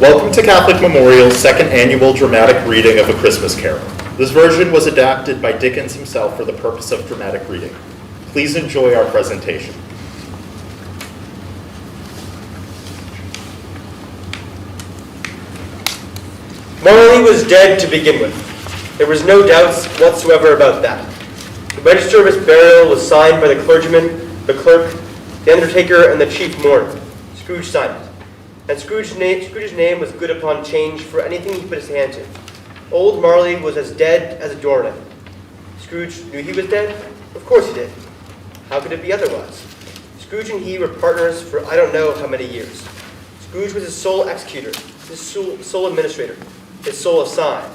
Welcome to Catholic Memorial's second annual dramatic reading of A Christmas Carol. This version was adapted by Dickens himself for the purpose of dramatic reading. Please enjoy our presentation. Marley was dead to begin with. There was no doubts whatsoever about that. The register of his burial was signed by the clergyman, the clerk, the undertaker, and the chief mourner. Scrooge signed it. And Scrooge's name was good upon change for anything he put his hand to. Old Marley was as dead as a doornail. Scrooge knew he was dead? Of course he did. How could it be otherwise? Scrooge and he were partners for I don't know how many years. Scrooge was his sole executor, his sole administrator, his sole assign,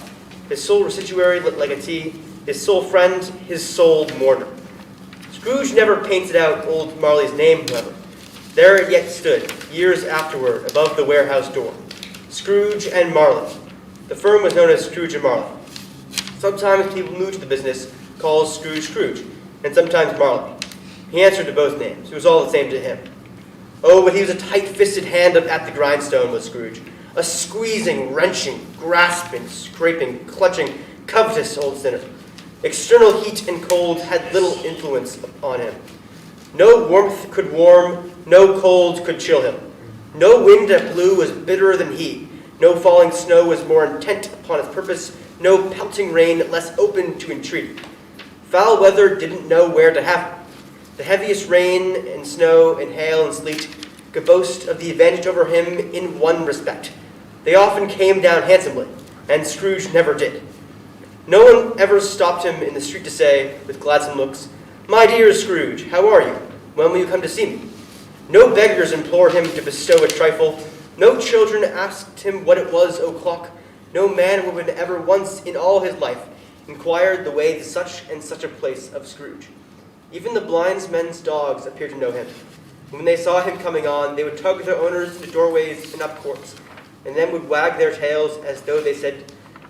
his sole residuary legatee, his sole friend, his sole mourner. Scrooge never painted out old Marley's name, however. There it yet stood, years afterward, above the warehouse door. Scrooge and Marley. The firm was known as Scrooge and Marley. Sometimes people new to the business called Scrooge Scrooge, and sometimes Marley. He answered to both names. It was all the same to him. Oh, but he was a tight-fisted hand up at the grindstone, was Scrooge. A squeezing, wrenching, grasping, scraping, clutching, covetous old sinner. External heat and cold had little influence upon him. No warmth could warm, no cold could chill him. No wind that blew was bitterer than he. No falling snow was more intent upon its purpose. No pelting rain less open to entreaty. Foul weather didn't know where to have it. The heaviest rain and snow and hail and sleet could boast of the advantage over him in one respect. They often came down handsomely, and Scrooge never did. No one ever stopped him in the street to say, with gladsome looks, "My dear Scrooge, how are you? When will you come to see me?" No beggars implored him to bestow a trifle. No children asked him what it was o'clock. No man or woman ever once in all his life inquired the way to such and such a place of Scrooge. Even the blindsmen's dogs appeared to know him. When they saw him coming on, they would tug their owners to the doorways and up courts, and then would wag their tails as though they said,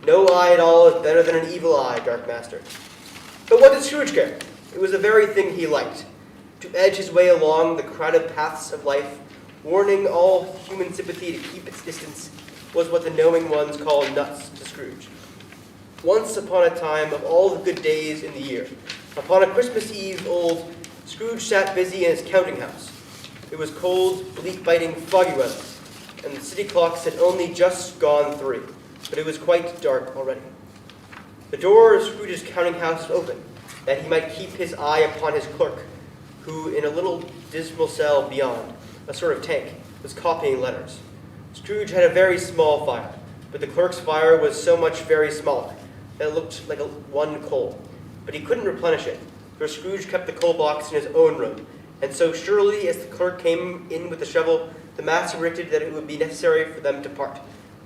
"No eye at all is better than an evil eye, dark master." But what did Scrooge care? It was the very thing he liked. To edge his way along the crowded paths of life, warning all human sympathy to keep its distance, was what the knowing ones call nuts to Scrooge. Once upon a time, of all the good days in the year, upon a Christmas Eve, old Scrooge sat busy in his counting house. It was cold, bleak-biting, foggy weather, and the city clocks had only just gone 3, but it was quite dark already. The door of Scrooge's counting house was open, that he might keep his eye upon his clerk, who, in a little dismal cell beyond, a sort of tank, was copying letters. Scrooge had a very small fire, but the clerk's fire was so much very smaller that it looked like one coal. But he couldn't replenish it, for Scrooge kept the coal box in his own room, and so surely as the clerk came in with the shovel, the master predicted that it would be necessary for them to part.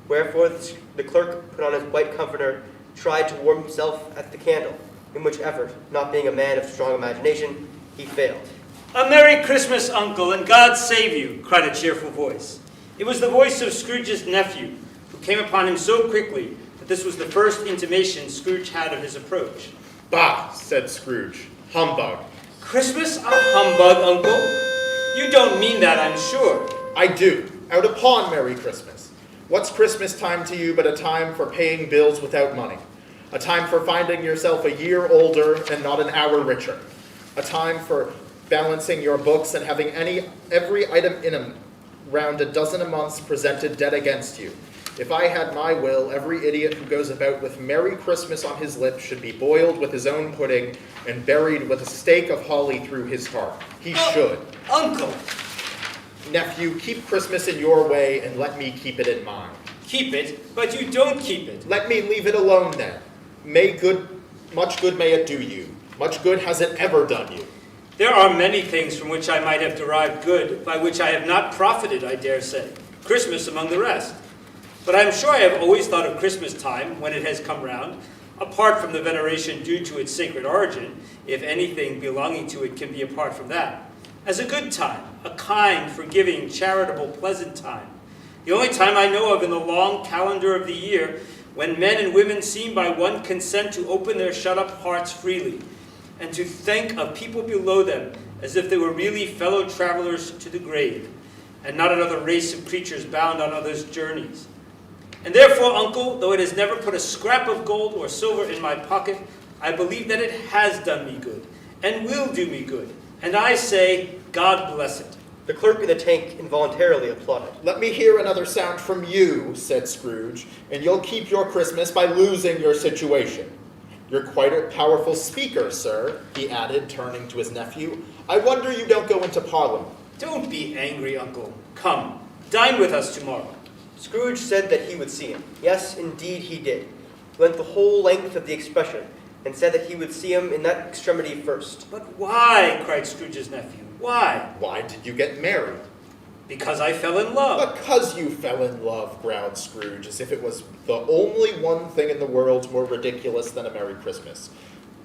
Wherefore the clerk put on his white comforter, tried to warm himself at the candle, in which effort, not being a man of strong imagination, he failed. "A Merry Christmas, Uncle, and God save you," cried a cheerful voice. It was the voice of Scrooge's nephew, who came upon him so quickly that this was the first intimation Scrooge had of his approach. "Bah," said Scrooge. "Humbug." "Christmas a humbug, Uncle? You don't mean that, I'm sure." "I do. Out upon Merry Christmas. What's Christmas time to you but a time for paying bills without money? A time for finding yourself a year older and not an hour richer? A time for balancing your books and having every item in them round a dozen a month presented dead against you? If I had my will, every idiot who goes about with Merry Christmas on his lips should be boiled with his own pudding and buried with a stake of holly through his heart. He should. Uncle! Nephew, keep Christmas in your way and let me keep it in mine." Keep it, but you don't keep it. "Let me leave it alone then. Much good may it do you. Much good has it ever done you." There are many things from which I might have derived good, by which I have not profited, I dare say. Christmas among the rest. But I am sure I have always thought of Christmas time, when it has come round, apart from the veneration due to its sacred origin, if anything belonging to it can be apart from that, as a good time, a kind, forgiving, charitable, pleasant time. The only time I know of in the long calendar of the year when men and women seem by one consent to open their shut-up hearts freely, and to think of people below them as if they were really fellow travelers to the grave, and not another race of creatures bound on others' journeys. And therefore, uncle, though it has never put a scrap of gold or silver in my pocket, I believe that it has done me good, and will do me good. And I say, God bless it. The clerk in the tank involuntarily applauded. Let me hear another sound from you, said Scrooge, and you'll keep your Christmas by losing your situation. You're quite a powerful speaker, sir, he added, turning to his nephew. I wonder you don't go into Parliament. Don't be angry, uncle. Come, dine with us tomorrow. Scrooge said that he would see him. Yes, indeed he did. He went the whole length of the expression, and said that he would see him in that extremity first. But why? Cried Scrooge's nephew. Why? Why did you get married? Because I fell in love. Because you fell in love, growled Scrooge, as if it was the only one thing in the world more ridiculous than a Merry Christmas.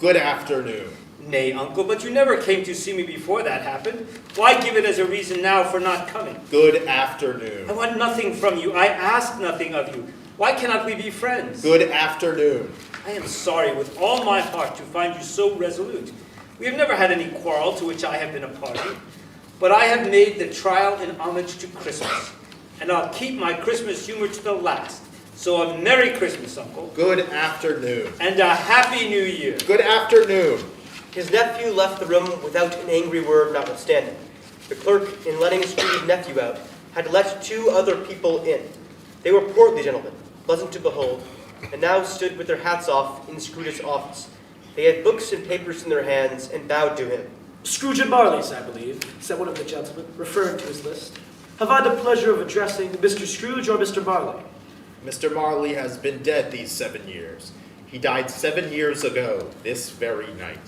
Good afternoon. Nay, uncle, but you never came to see me before that happened. Why give it as a reason now for not coming? Good afternoon. I want nothing from you. I ask nothing of you. Why cannot we be friends? Good afternoon. I am sorry with all my heart to find you so resolute. We have never had any quarrel to which I have been a party, but I have made the trial in homage to Christmas, and I'll keep my Christmas humor to the last. So a Merry Christmas, uncle. Good afternoon. And a Happy New Year. Good afternoon. His nephew left the room without an angry word notwithstanding. The clerk, in letting Scrooge's nephew out, had let 2 other people in. They were portly gentlemen, pleasant to behold, and now stood with their hats off in Scrooge's office. They had books and papers in their hands and bowed to him. Scrooge and Marley's, I believe, said one of the gentlemen, referring to his list. Have I the pleasure of addressing Mr. Scrooge or Mr. Marley? Mr. Marley has been dead these 7 years. He died 7 years ago, this very night.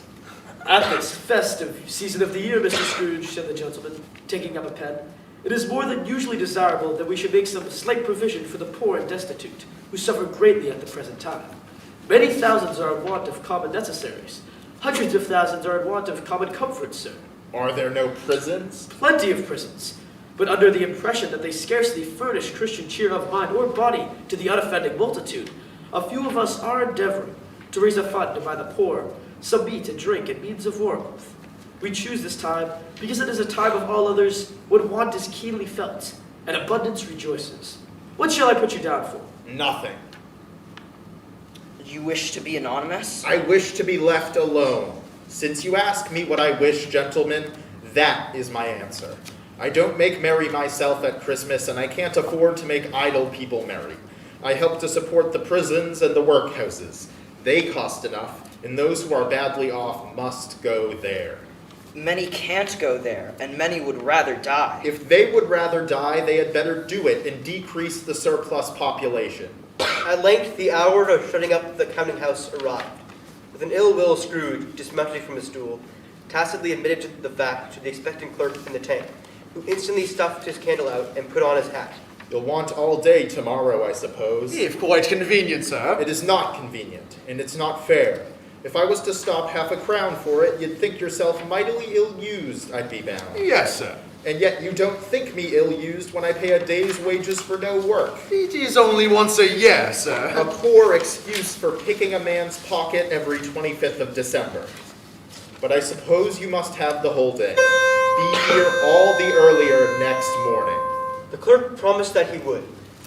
At this festive season of the year, Mr. Scrooge, said the gentleman, taking up a pen, it is more than usually desirable that we should make some slight provision for the poor and destitute, who suffer greatly at the present time. Many thousands are in want of common necessaries. Hundreds of thousands are in want of common comforts, sir. Are there no prisons? Plenty of prisons, but under the impression that they scarcely furnish Christian cheer of mind or body to the unoffending multitude, a few of us are endeavoring to raise a fund to buy the poor some meat and drink and means of warmth. We choose this time because it is a time of all others when want is keenly felt and abundance rejoices. What shall I put you down for? Nothing. You wish to be anonymous? I wish to be left alone. Since you ask me what I wish, gentlemen, that is my answer. I don't make merry myself at Christmas, and I can't afford to make idle people merry. I help to support the prisons and the workhouses. They cost enough, and those who are badly off must go there. Many can't go there, and many would rather die. If they would rather die, they had better do it and decrease the surplus population. At length, the hour of shutting up the counting house arrived. With an ill-will, Scrooge, dismounting from his stool, tacitly admitted the fact to the expectant clerk in the tank, who instantly stuffed his candle out and put on his hat. You'll want all day tomorrow, I suppose. If quite convenient, sir. It is not convenient, and it's not fair. If I was to stop half a crown for it, you'd think yourself mightily ill-used, I'd be bound. Yes, sir. And yet you don't think me ill-used when I pay a day's wages for no work. It is only once a year, A sir. poor excuse for picking a man's pocket every 25th of December. But I suppose you must have the whole day. Be here all the earlier next morning. The clerk promised that he would,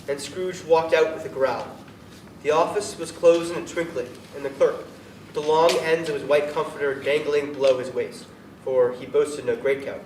and Scrooge walked out with a growl. The office was closed in a twinkling, and the clerk, with the long ends of his white comforter dangling below his waist, for he boasted no greatcoat,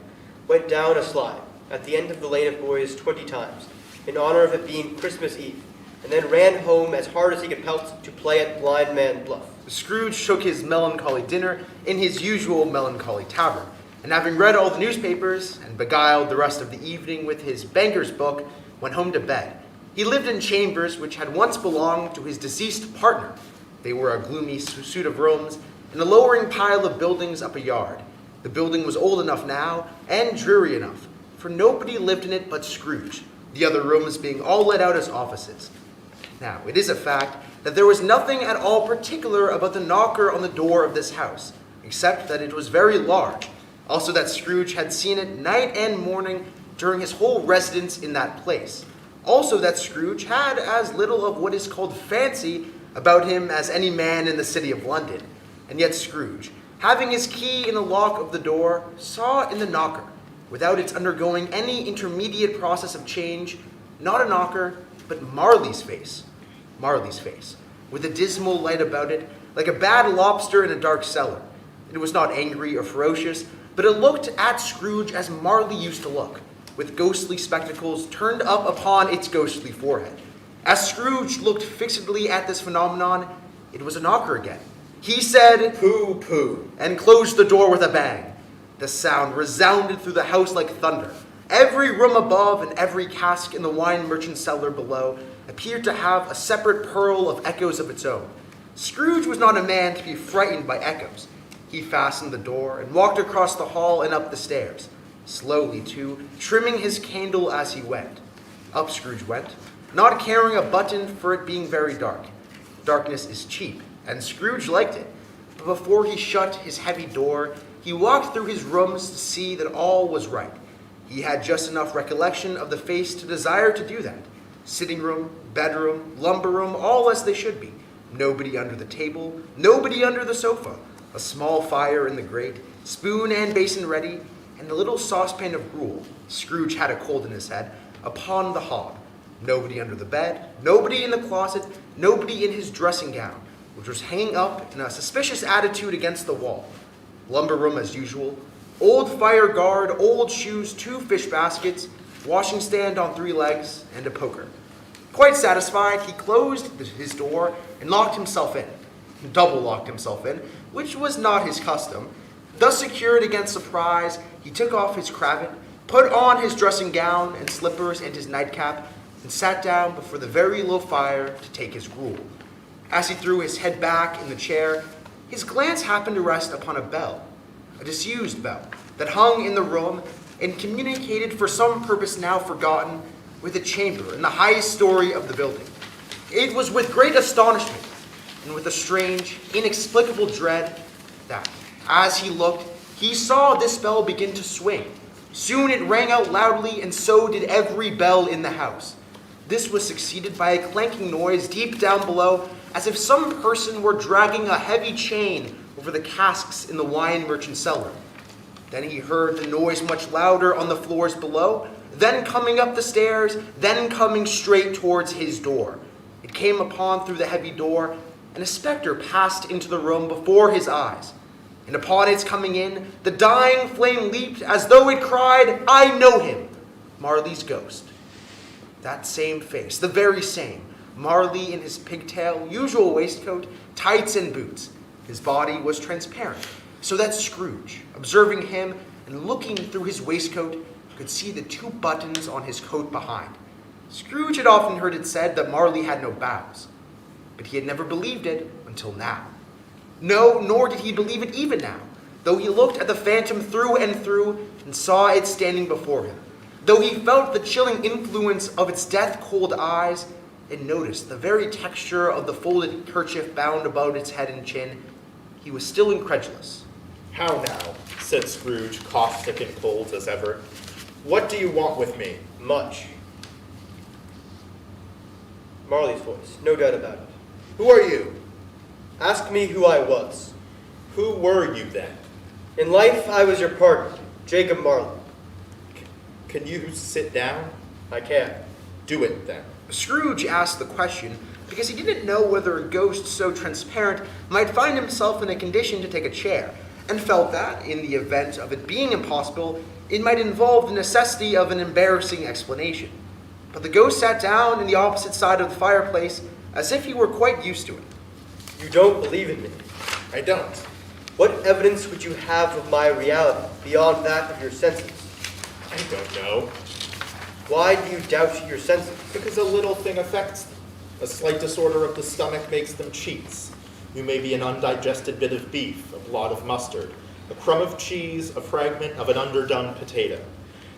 went down a slide at the end of the lane of boys 20 times, in honor of it being Christmas Eve, and then ran home as hard as he could pelt to play at blind man bluff. Scrooge took his melancholy dinner in his usual melancholy tavern, and having read all the newspapers and beguiled the rest of the evening with his banker's book, went home to bed. He lived in chambers which had once belonged to his deceased partner. They were a gloomy suit of rooms and a lowering pile of buildings up a yard. The building was old enough now, and dreary enough, for nobody lived in it but Scrooge, the other rooms being all let out as offices. Now, it is a fact that there was nothing at all particular about the knocker on the door of this house, except that it was very large, also that Scrooge had seen it night and morning during his whole residence in that place. Also that Scrooge had as little of what is called fancy about him as any man in the city of London. And yet Scrooge, having his key in the lock of the door, saw in the knocker, without its undergoing any intermediate process of change, not a knocker, but Marley's face, with a dismal light about it, like a bad lobster in a dark cellar. It was not angry or ferocious, but it looked at Scrooge as Marley used to look, with ghostly spectacles turned up upon its ghostly forehead. As Scrooge looked fixedly at this phenomenon, it was a knocker again. He said, Pooh, pooh. and closed the door with a bang. The sound resounded through the house like thunder. Every room above and every cask in the wine merchant's cellar below appeared to have a separate pearl of echoes of its own. Scrooge was not a man to be frightened by echoes. He fastened the door and walked across the hall and up the stairs, slowly too, trimming his candle as he went. Up Scrooge went, not caring a button for it being very dark. Darkness is cheap, and Scrooge liked it. But before he shut his heavy door, he walked through his rooms to see that all was right. He had just enough recollection of the face to desire to do that. Sitting room, bedroom, lumber room, all as they should be. Nobody under the table, nobody under the sofa. A small fire in the grate, spoon and basin ready, and a little saucepan of gruel, Scrooge had a cold in his head, upon the hob. Nobody under the bed, nobody in the closet, nobody in his dressing gown, which was hanging up in a suspicious attitude against the wall. Lumber room as usual. Old fire guard, old shoes, 2 fish baskets, washing stand on 3 legs, and a poker. Quite satisfied, he closed his door and locked himself in. Double locked himself in, which was not his custom. Thus secured against surprise, he took off his cravat, put on his dressing gown and slippers and his nightcap, and sat down before the very low fire to take his gruel. As he threw his head back in the chair, his glance happened to rest upon a bell, a disused bell, that hung in the room and communicated for some purpose now forgotten with a chamber in the highest story of the building. It was with great astonishment and with a strange, inexplicable dread that, as he looked, he saw this bell begin to swing. Soon it rang out loudly, and so did every bell in the house. This was succeeded by a clanking noise deep down below, as if some person were dragging a heavy chain over the casks in the wine merchant's cellar. Then he heard the noise much louder on the floors below, then coming up the stairs, then coming straight towards his door. It came upon through the heavy door, and a specter passed into the room before his eyes. And upon its coming in, the dying flame leaped as though it cried, "I know him, Marley's ghost." That same face, the very same, Marley in his pigtail, usual waistcoat, tights and boots. His body was transparent, so that Scrooge, observing him and looking through his waistcoat, could see the 2 buttons on his coat behind. Scrooge had often heard it said that Marley had no bows, but he had never believed it until now. No, nor did he believe it even now, though he looked at the phantom through and through and saw it standing before him. Though he felt the chilling influence of its death-cold eyes and noticed the very texture of the folded kerchief bound about its head and chin, he was still incredulous. How now, said Scrooge, caustic and cold as ever. What do you want with me? Much. Marley's voice, no doubt about it. Who are you? Ask me who I was. Who were you then? In life, I was your partner, Jacob Marley. Can you sit down? I can. Do it then. Scrooge asked the question because he didn't know whether a ghost so transparent might find himself in a condition to take a chair, and felt that, in the event of it being impossible, it might involve the necessity of an embarrassing explanation. But the ghost sat down in the opposite side of the fireplace as if he were quite used to it. You don't believe in me. I don't. What evidence would you have of my reality beyond that of your senses? I don't know. Why do you doubt your senses? Because a little thing affects them. A slight disorder of the stomach makes them cheats. You may be an undigested bit of beef, a blot of mustard, a crumb of cheese, a fragment of an underdone potato.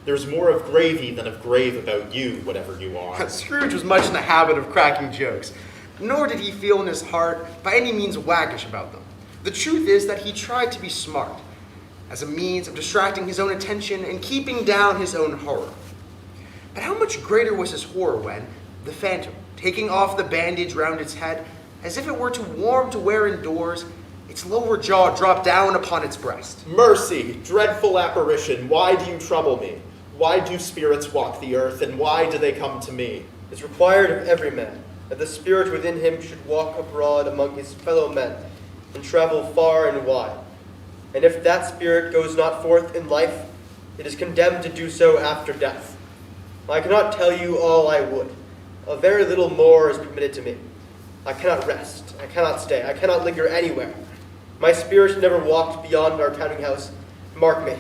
There's more of gravy than of grave about you, whatever you are. Scrooge was much in the habit of cracking jokes, nor did he feel in his heart by any means waggish about them. The truth is that he tried to be smart, as a means of distracting his own attention and keeping down his own horror. But how much greater was his horror when the phantom, taking off the bandage round its head, as if it were too warm to wear indoors, its lower jaw dropped down upon its breast. Mercy, dreadful apparition, why do you trouble me? Why do spirits walk the earth, and why do they come to me? It is required of every man that the spirit within him should walk abroad among his fellow men and travel far and wide. And if that spirit goes not forth in life, it is condemned to do so after death. I cannot tell you all I would. A very little more is permitted to me. I cannot rest. I cannot stay. I cannot linger anywhere. My spirit never walked beyond our counting house. Mark me.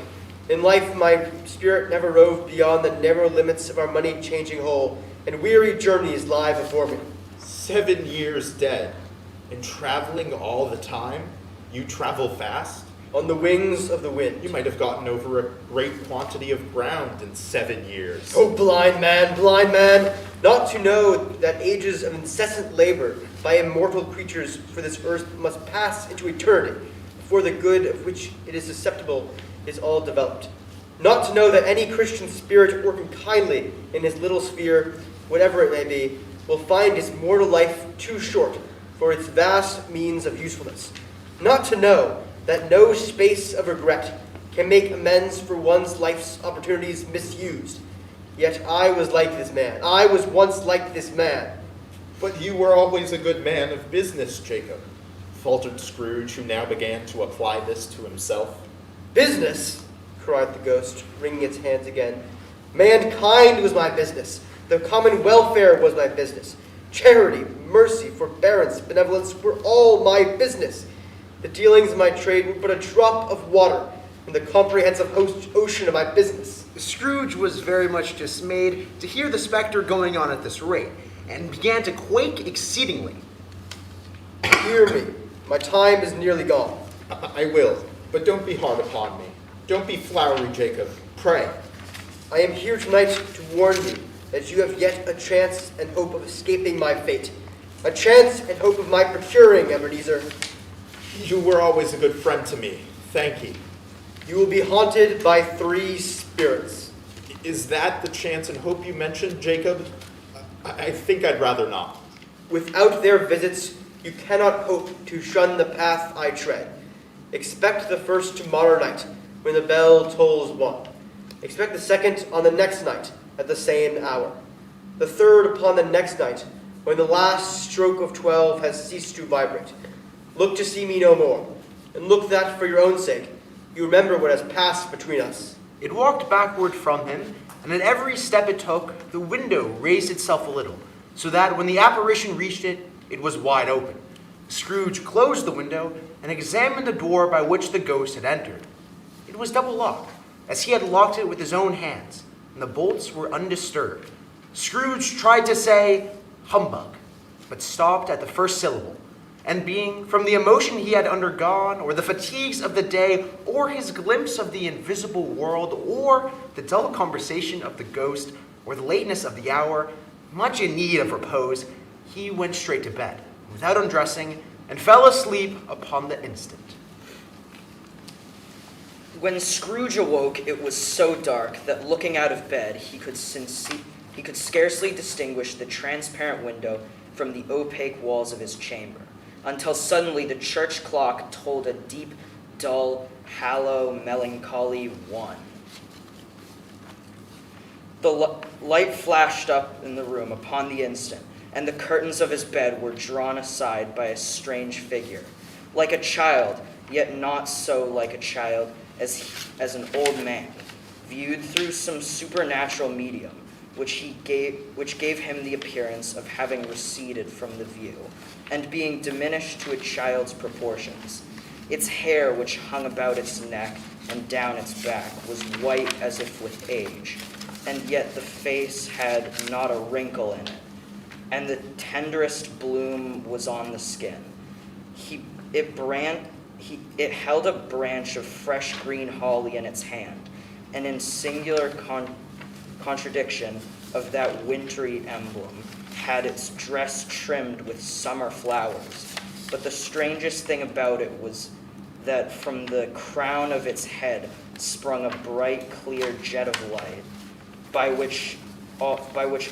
In life, my spirit never roved beyond the narrow limits of our money-changing hole, and weary journeys lie before me. 7 years dead, and traveling all the time? You travel fast? On the wings of the wind. You might have gotten over a great quantity of ground in 7 years. Oh, blind man, not to know that ages of incessant labor by immortal creatures for this earth must pass into eternity before the good of which it is susceptible is all developed. Not to know that any Christian spirit working kindly in his little sphere, whatever it may be, will find his mortal life too short for its vast means of usefulness. Not to know that no space of regret can make amends for one's life's opportunities misused. Yet I was like this man. I was once like this man. But you were always a good man of business, Jacob, faltered Scrooge, who now began to apply this to himself. Business, cried the ghost, wringing its hands again. Mankind was my business. The common welfare was my business. Charity, mercy, forbearance, benevolence were all my business. The dealings of my trade were but a drop of water in the comprehensive ocean of my business. Scrooge was very much dismayed to hear the specter going on at this rate, and began to quake exceedingly. Hear me. My time is nearly gone. I will, but don't be hard upon me. Don't be flowery, Jacob. Pray. I am here tonight to warn you that you have yet a chance and hope of escaping my fate. A chance and hope of my procuring, Ebenezer. You were always a good friend to me. Thank you. You will be haunted by 3 spirits. Is that the chance and hope you mentioned, Jacob? I think I'd rather not. Without their visits, you cannot hope to shun the path I tread. Expect the first tomorrow night, when the bell tolls 1. Expect the second on the next night, at the same hour. The third upon the next night, when the last stroke of 12 has ceased to vibrate. Look to see me no more, and look that for your own sake, you remember what has passed between us. It walked backward from him, and at every step it took, the window raised itself a little, so that when the apparition reached it, it was wide open. Scrooge closed the window and examined the door by which the ghost had entered. It was double locked, as he had locked it with his own hands, and the bolts were undisturbed. Scrooge tried to say, "Humbug," but stopped at the first syllable, and being, from the emotion he had undergone, or the fatigues of the day, or his glimpse of the invisible world, or the dull conversation of the ghost, or the lateness of the hour, much in need of repose, he went straight to bed, without undressing, and fell asleep upon the instant. When Scrooge awoke, it was so dark that looking out of bed, he could scarcely distinguish the transparent window from the opaque walls of his chamber, until suddenly the church clock tolled a deep, dull, hollow, melancholy 1. The light flashed up in the room upon the instant, and the curtains of his bed were drawn aside by a strange figure, like a child, yet not so like a child as an old man, viewed through some supernatural medium, which gave him the appearance of having receded from the view, and being diminished to a child's proportions. Its hair, which hung about its neck and down its back, was white as if with age, and yet the face had not a wrinkle in it, and the tenderest bloom was on the skin. It held a branch of fresh green holly in its hand, and in singular contradiction of that wintry emblem, had its dress trimmed with summer flowers. But the strangest thing about it was that from the crown of its head sprung a bright, clear jet of light, by which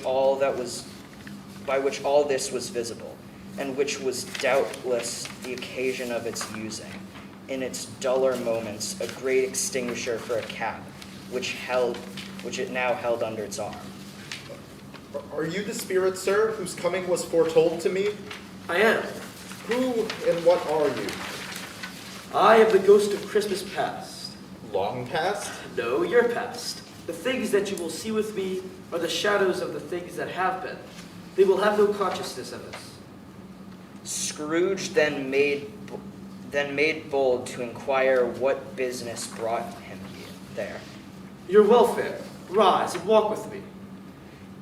all this was visible, and which was doubtless the occasion of its using, in its duller moments, a great extinguisher for a cap, which it now held under its arm. Are you the spirit, sir, whose coming was foretold to me? I am. Who and what are you? I am the ghost of Christmas past. Long past? No, your past. The things that you will see with me are the shadows of the things that have been. They will have no consciousness of us. Scrooge then made bold to inquire what business brought him there. Your welfare. Rise and walk with me.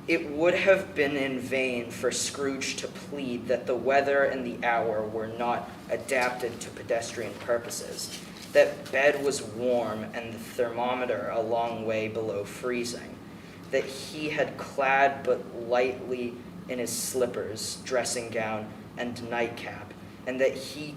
It would have been in vain for Scrooge to plead that the weather and the hour were not adapted to pedestrian purposes, that bed was warm and the thermometer a long way below freezing, that he had clad but lightly in his slippers, dressing gown, and nightcap, and that he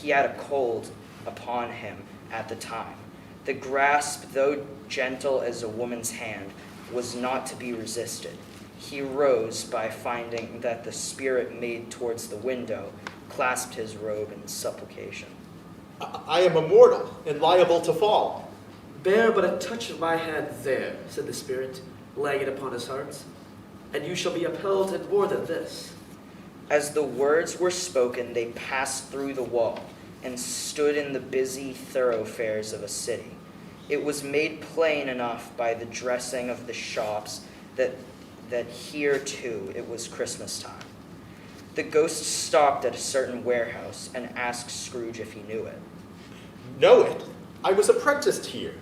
had a cold upon him at the time. The grasp, though gentle as a woman's hand, was not to be resisted. He rose by finding that the spirit made towards the window clasped his robe in supplication. I am immortal and liable to fall. Bear but a touch of my hand there, said the spirit, laying it upon his heart, and you shall be upheld in more than this. As the words were spoken, they passed through the wall and stood in the busy thoroughfares of a city. It was made plain enough by the dressing of the shops that here, too, it was Christmas time. The ghost stopped at a certain warehouse and asked Scrooge if he knew it. Know it? I was apprenticed here.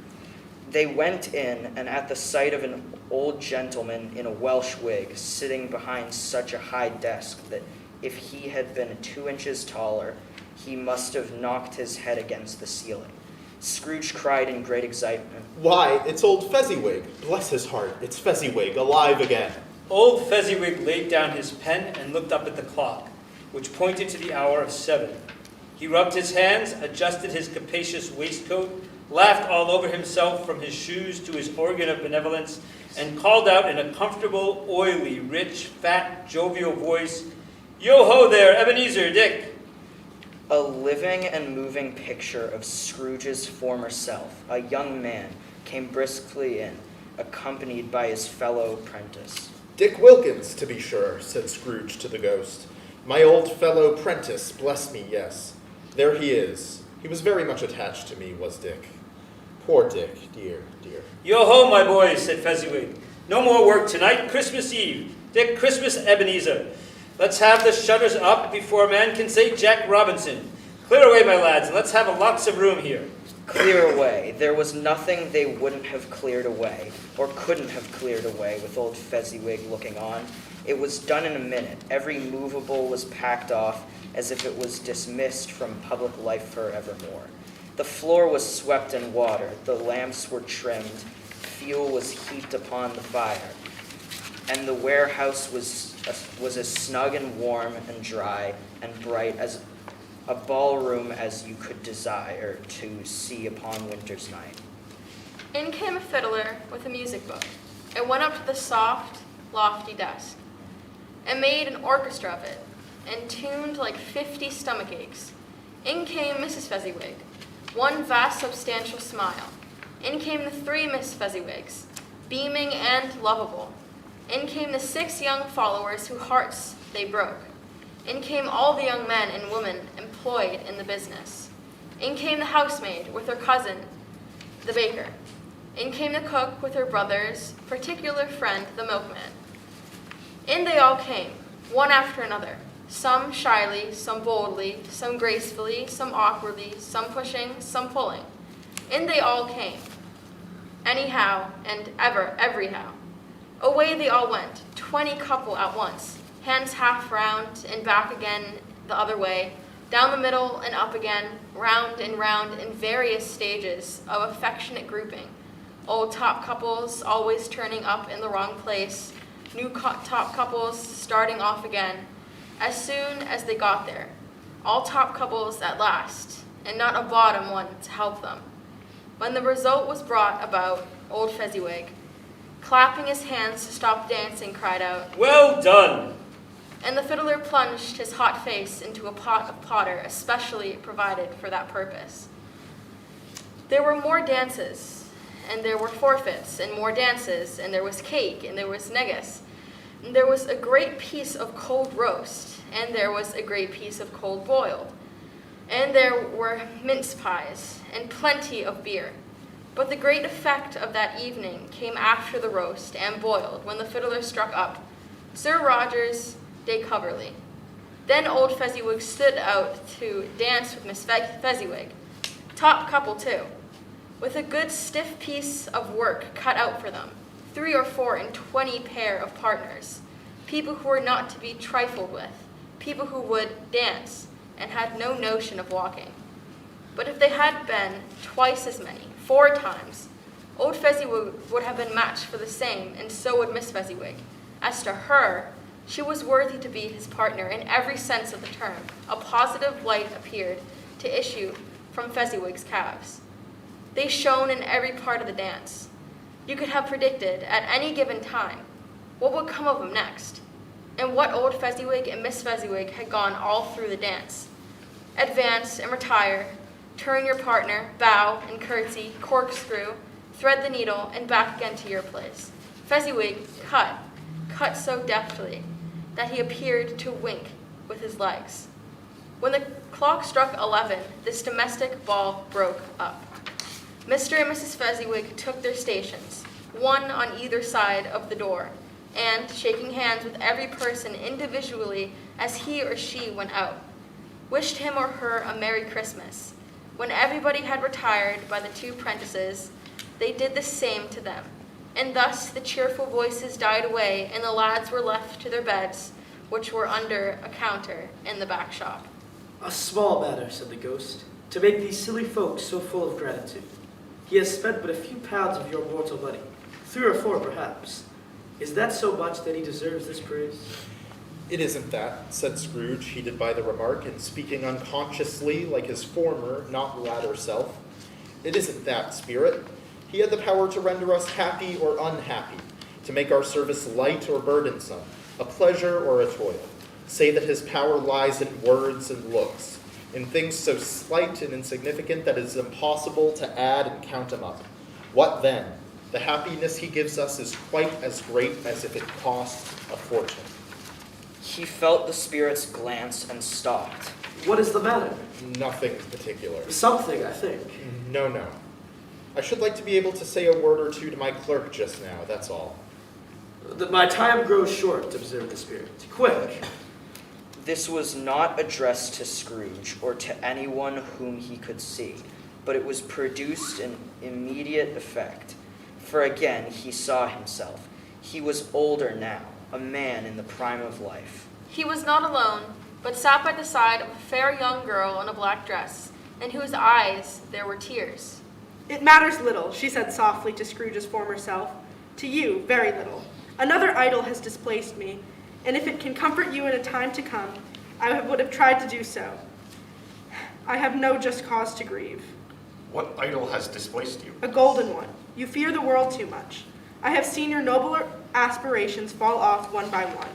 They went in, and at the sight of an old gentleman in a Welsh wig sitting behind such a high desk that if he had been 2 inches taller, he must have knocked his head against the ceiling. Scrooge cried in great excitement, Why, it's old Fezziwig. Bless his heart, it's Fezziwig, alive again. Old Fezziwig laid down his pen and looked up at the clock, which pointed to the hour of 7. He rubbed his hands, adjusted his capacious waistcoat, laughed all over himself from his shoes to his organ of benevolence, and called out in a comfortable, oily, rich, fat, jovial voice, Yo-ho there, Ebenezer, Dick! a living and moving picture of Scrooge's former self, a young man, came briskly in, accompanied by his fellow apprentice. Dick Wilkins, to be sure, said Scrooge to the ghost. My old fellow prentice, bless me, yes. There he is. He was very much attached to me, was Dick. Poor Dick, dear, dear. Yo-ho, my boys, said Fezziwig. No more work tonight, Christmas Eve. Dick, Christmas Ebenezer. Let's have the shutters up before a man can say Jack Robinson. Clear away, my lads, and let's have lots of room here. Clear away. There was nothing they wouldn't have cleared away, or couldn't have cleared away with old Fezziwig looking on. It was done in a minute. Every movable was packed off as if it was dismissed from public life forevermore. The floor was swept in water. The lamps were trimmed. Fuel was heaped upon the fire. And the warehouse was as snug and warm and dry and bright as a ballroom as you could desire to see upon winter's night. In came a fiddler with a music book. It went up to the soft, lofty desk, and made an orchestra of it, and tuned like 50 stomach aches. In came Mrs. Fezziwig, one vast substantial smile. In came the 3 Miss Fezziwigs, beaming and lovable. In came the 6 young followers whose hearts they broke. In came all the young men and women employed in the business. In came the housemaid with her cousin, the baker. In came the cook with her brother's particular friend, the milkman. In they all came, one after another, some shyly, some boldly, some gracefully, some awkwardly, some pushing, some pulling. In they all came, anyhow and everyhow. Away they all went, 20 couple at once, hands half round and back again the other way, down the middle and up again, round and round in various stages of affectionate grouping. Old top couples always turning up in the wrong place, new top couples starting off again. As soon as they got there, all top couples at last, and not a bottom one to help them. When the result was brought about, old Fezziwig, clapping his hands to stop dancing, cried out, Well done! And the fiddler plunged his hot face into a pot of powder especially provided for that purpose. There were more dances, and there were forfeits, and more dances, and there was cake, and there was negus. And there was a great piece of cold roast, and there was a great piece of cold boiled. And there were mince pies, and plenty of beer. But the great effect of that evening came after the roast and boiled, when the fiddler struck up, Sir Rogers de Coverley. Then old Fezziwig stood out to dance with Miss Fezziwig. Top couple, too, with a good stiff piece of work cut out for them, 3 or 4 and 20 pair of partners, people who were not to be trifled with, people who would dance and had no notion of walking. But if they had been twice as many, 4 times, old Fezziwig would have been matched for the same, and so would Miss Fezziwig. As to her, she was worthy to be his partner in every sense of the term. A positive light appeared to issue from Fezziwig's calves. They shone in every part of the dance. You could have predicted at any given time what would come of them next, and what old Fezziwig and Miss Fezziwig had gone all through the dance. Advance and retire, turn your partner, bow and curtsy, corkscrew, thread the needle, and back again to your place. Fezziwig cut so deftly that he appeared to wink with his legs. When the clock struck 11, this domestic ball broke up. Mr. and Mrs. Fezziwig took their stations, one on either side of the door, and, shaking hands with every person individually as he or she went out, wished him or her a Merry Christmas. When everybody had retired by the 2 prentices, they did the same to them, and thus the cheerful voices died away, and the lads were left to their beds, which were under a counter in the back shop. A small matter, said the ghost, to make these silly folks so full of gratitude. He has spent but a few pounds of your mortal money, 3 or 4 perhaps. Is that so much that he deserves this praise? It isn't that, said Scrooge, heated by the remark, and speaking unconsciously like his former, not latter self. It isn't that, Spirit. He had the power to render us happy or unhappy, to make our service light or burdensome, a pleasure or a toil. Say that his power lies in words and looks, in things so slight and insignificant that it is impossible to add and count them up. What then? The happiness he gives us is quite as great as if it cost a fortune. He felt the Spirit's glance and stopped. What is the matter? Nothing particular. Something, I think. No. I should like to be able to say a word or two to my clerk just now, that's all. My time grows short, observed the Spirit. Quick. This was not addressed to Scrooge or to anyone whom he could see, but it was produced an immediate effect. For again he saw himself. He was older now, a man in the prime of life. He was not alone, but sat by the side of a fair young girl in a black dress, in whose eyes there were tears. It matters little, she said softly to Scrooge's former self. To you, very little. Another idol has displaced me, and if it can comfort you in a time to come, I would have tried to do so. I have no just cause to grieve. What idol has displaced you? A golden one. You fear the world too much. I have seen your nobler aspirations fall off one by one,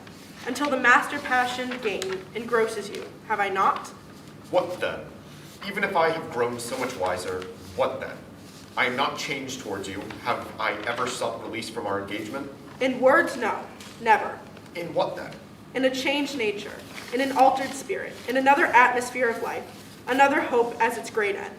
until the master passion gain engrosses you. Have I not? What then? Even if I have grown so much wiser, what then? I am not changed towards you. Have I ever sought release from our engagement? In words, no. Never. In what then? In a changed nature, in an altered spirit, in another atmosphere of life, another hope as its great end.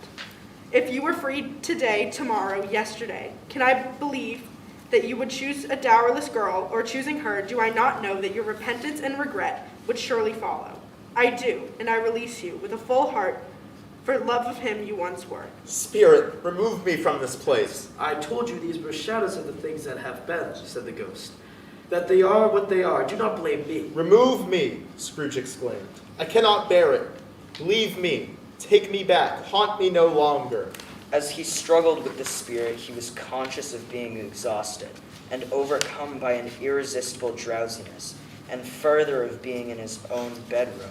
If you were free today, tomorrow, yesterday, can I believe that you would choose a dowerless girl, or choosing her, do I not know that your repentance and regret would surely follow? I do, and I release you with a full heart for love of him you once were. Spirit, remove me from this place. I told you these were shadows of the things that have been, said the ghost. That they are what they are. Do not blame me. Remove me, Scrooge exclaimed. I cannot bear it. Leave me. Take me back. Haunt me no longer. As he struggled with the Spirit, he was conscious of being exhausted and overcome by an irresistible drowsiness, and further of being in his own bedroom.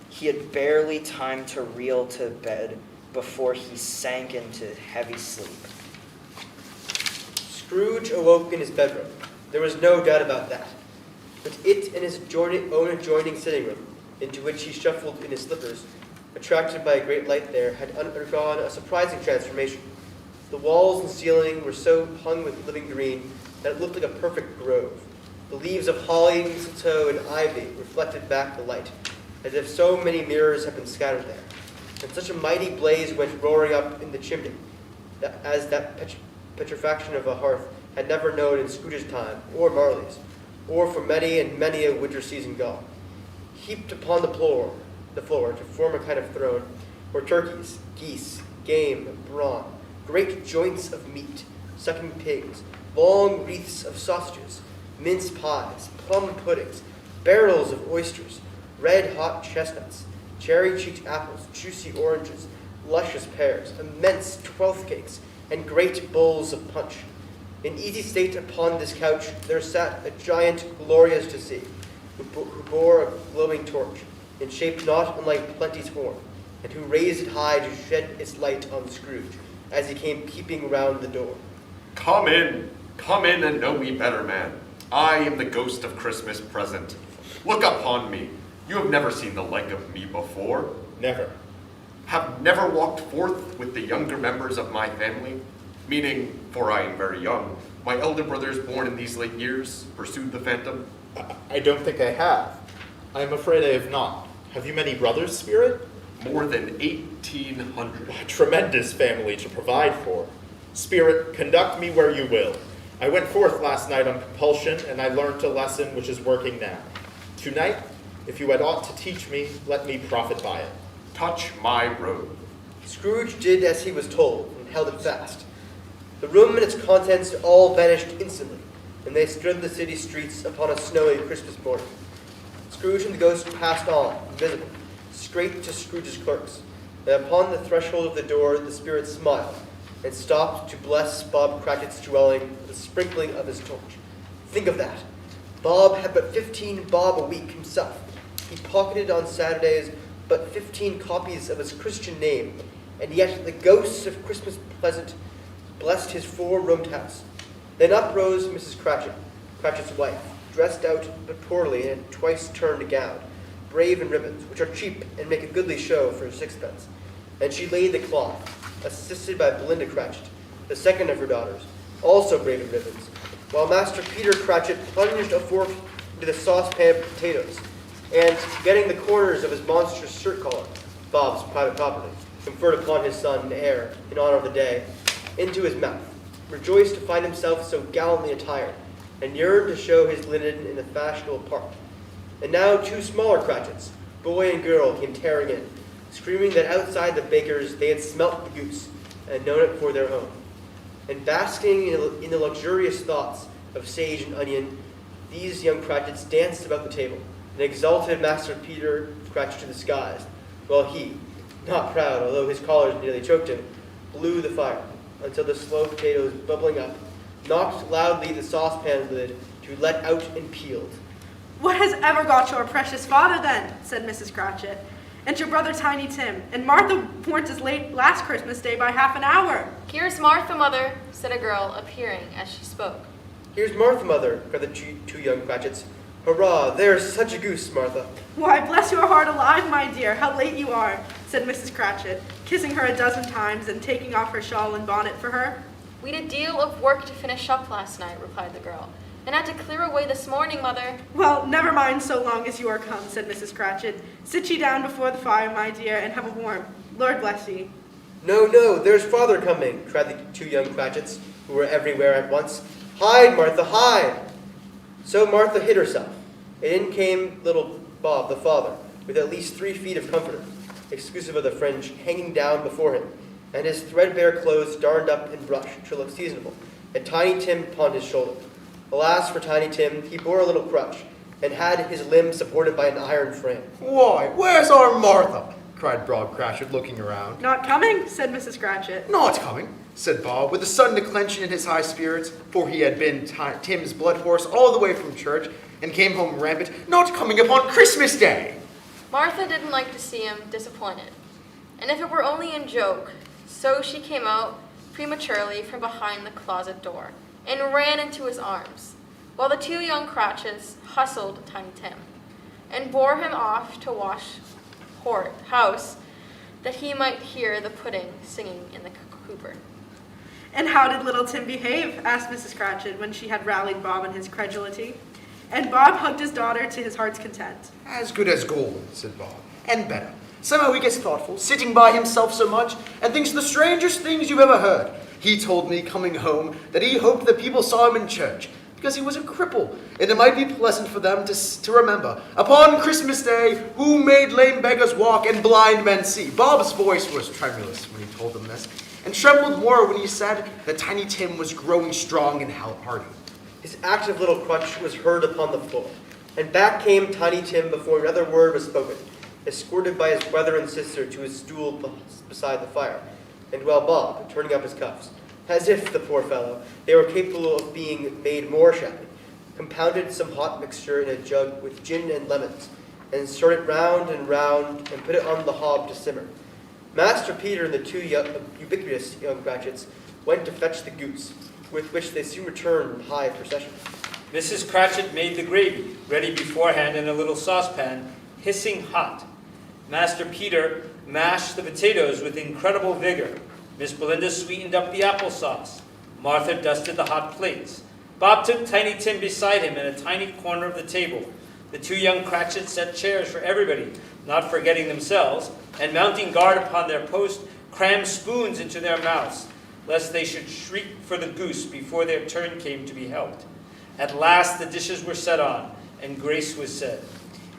He had barely time to reel to bed before he sank into heavy sleep. Scrooge awoke in his bedroom. There was no doubt about that. But it and his own adjoining sitting room, into which he shuffled in his slippers, attracted by a great light there, had undergone a surprising transformation. The walls and ceiling were so hung with living green that it looked like a perfect grove. The leaves of holly, mistletoe, and ivy reflected back the light, as if so many mirrors had been scattered there. And such a mighty blaze went roaring up in the chimney, as that petrifaction of a hearth had never known in Scrooge's time, or Marley's, or for many and many a winter season gone. Heaped upon the floor to form a kind of throne, were turkeys, geese, game, brawn, great joints of meat, sucking pigs, long wreaths of sausages, mince pies, plum puddings, barrels of oysters, red-hot chestnuts, cherry-cheeked apples, juicy oranges, luscious pears, immense twelfth cakes, and great bowls of punch. In easy state upon this couch there sat a giant glorious to see, who bore a glowing torch, in shape not unlike Plenty's horn, and who raised it high to shed its light on Scrooge, as he came peeping round the door. Come in and know me better, man. I am the ghost of Christmas present. Look upon me. You have never seen the like of me before. Never. Have never walked forth with the younger members of my family, meaning, for I am very young, my elder brothers born in these late years, pursued the phantom. I don't think I have. I am afraid I have not. Have you many brothers, Spirit? More than 1,800. A tremendous family to provide for. Spirit, conduct me where you will. I went forth last night on compulsion, and I learnt a lesson which is working now. Tonight, if you had aught to teach me, let me profit by it. Touch my robe. Scrooge did as he was told, and held it fast. The room and its contents all vanished instantly, and they stood in the city streets upon a snowy Christmas morning. Scrooge and the ghost passed on, invisible, straight to Scrooge's clerks, and upon the threshold of the door the spirit smiled, and stopped to bless Bob Cratchit's dwelling with the sprinkling of his torch. Think of that! Bob had but 15 bob a week himself. He pocketed on Saturdays but 15 copies of his Christian name, and yet the ghosts of Christmas Pleasant blessed his 4-roomed house. Then up rose Mrs. Cratchit, Cratchit's wife, dressed out but poorly in a twice-turned gown, brave in ribbons, which are cheap and make a goodly show for 6pence. And she laid the cloth, assisted by Belinda Cratchit, the second of her daughters, also brave in ribbons, while Master Peter Cratchit plunged a fork into the saucepan of potatoes, and, getting the corners of his monstrous shirt collar, Bob's private property, conferred upon his son and heir in honor of the day, into his mouth, rejoiced to find himself so gallantly attired, and yearned to show his linen in the fashionable park. And now 2 smaller Cratchits, boy and girl, came tearing in, screaming that outside the baker's they had smelt the goose, and known it for their own. And basking in the luxurious thoughts of sage and onion, these young Cratchits danced about the table, and exalted Master Peter Cratchit to the skies, while he, not proud, although his collars nearly choked him, blew the fire, until the slow potatoes, bubbling up, knocked loudly the saucepan lid to let out and peeled. What has ever got your precious father, then? Said Mrs. Cratchit. And your brother Tiny Tim, and Martha weren't as late last Christmas Day by half an hour. Here's Martha, mother, said a girl, appearing as she spoke. Here's Martha, mother, cried the 2 young Cratchits. Hurrah, there's such a goose, Martha. Why, bless your heart alive, my dear, how late you are, said Mrs. Cratchit, kissing her a dozen times and taking off her shawl and bonnet for her. We'd a deal of work to finish up last night, replied the girl, and had to clear away this morning, mother. Well, never mind so long as you are come, said Mrs. Cratchit. Sit ye down before the fire, my dear, and have a warm. Lord bless ye. No, no, there's father coming, cried the 2 young Cratchits, who were everywhere at once. Hide, Martha, hide! So Martha hid herself, and in came little Bob, the father, with at least 3 feet of comforter, exclusive of the fringe, hanging down before him, and his threadbare clothes darned up and brushed to look seasonable, and Tiny Tim upon his shoulder. Alas for Tiny Tim, he bore a little crutch, and had his limbs supported by an iron frame. Why, where's our Martha? Cried Bob Cratchit, looking around. Not coming, said Mrs. Cratchit. Not coming, said Bob, with a sudden declension in his high spirits, for he had been Tim's blood horse all the way from church, and came home rampant, not coming upon Christmas Day. Martha didn't like to see him disappointed, and if it were only in joke, so she came out prematurely from behind the closet door, and ran into his arms, while the 2 young Cratchits hustled Tiny Tim, and bore him off to Wash House, that he might hear the pudding singing in the cooper. And how did little Tim behave? Asked Mrs. Cratchit when she had rallied Bob in his credulity. And Bob hugged his daughter to his heart's content. As good as gold, said Bob, and better. Somehow he gets thoughtful, sitting by himself so much, and thinks the strangest things you've ever heard. He told me, coming home, that he hoped that people saw him in church, because he was a cripple, and it might be pleasant for them to remember, upon Christmas Day, who made lame beggars walk and blind men see. Bob's voice was tremulous when he told them this, and trembled more when he said that Tiny Tim was growing strong and hardy. His active little crutch was heard upon the floor, and back came Tiny Tim before another word was spoken, escorted by his brother and sister to his stool beside the fire, and while Bob, turning up his cuffs, as if, the poor fellow, they were capable of being made more shabby, compounded some hot mixture in a jug with gin and lemons, and stirred it round and put it on the hob to simmer. Master Peter and the two ubiquitous young Cratchits went to fetch the goose, with which they soon returned in high procession. Mrs. Cratchit made the gravy, ready beforehand in a little saucepan, hissing hot. Master Peter mashed the potatoes with incredible vigor. Miss Belinda sweetened up the applesauce. Martha dusted the hot plates. Bob took Tiny Tim beside him in a tiny corner of the table. The two young Cratchits set chairs for everybody, not forgetting themselves, and mounting guard upon their post, crammed spoons into their mouths, lest they should shriek for the goose before their turn came to be helped. At last the dishes were set on, and grace was said.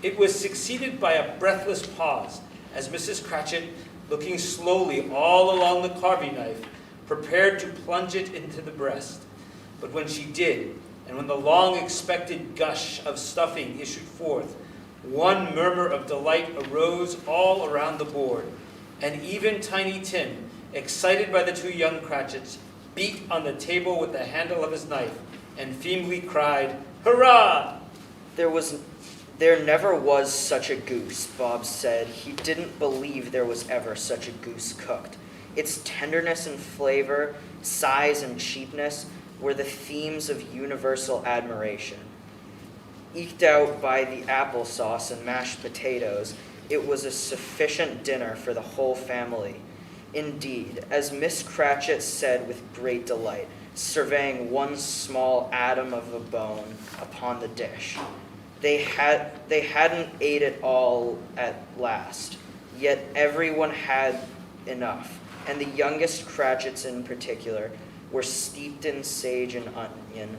It was succeeded by a breathless pause, as Mrs. Cratchit, looking slowly all along the carving knife, prepared to plunge it into the breast. But when she did, and when the long-expected gush of stuffing issued forth, one murmur of delight arose all around the board, and even Tiny Tim, excited by the two young Cratchits, beat on the table with the handle of his knife, and feebly cried, "Hurrah!" There never was such a goose, Bob said. He didn't believe there was ever such a goose cooked. Its tenderness and flavor, size and cheapness were the themes of universal admiration. Eked out by the applesauce and mashed potatoes, it was a sufficient dinner for the whole family. Indeed, as Miss Cratchit said with great delight, surveying one small atom of a bone upon the dish, they hadn't ate it all at last, yet everyone had enough, and the youngest Cratchits in particular were steeped in sage and onion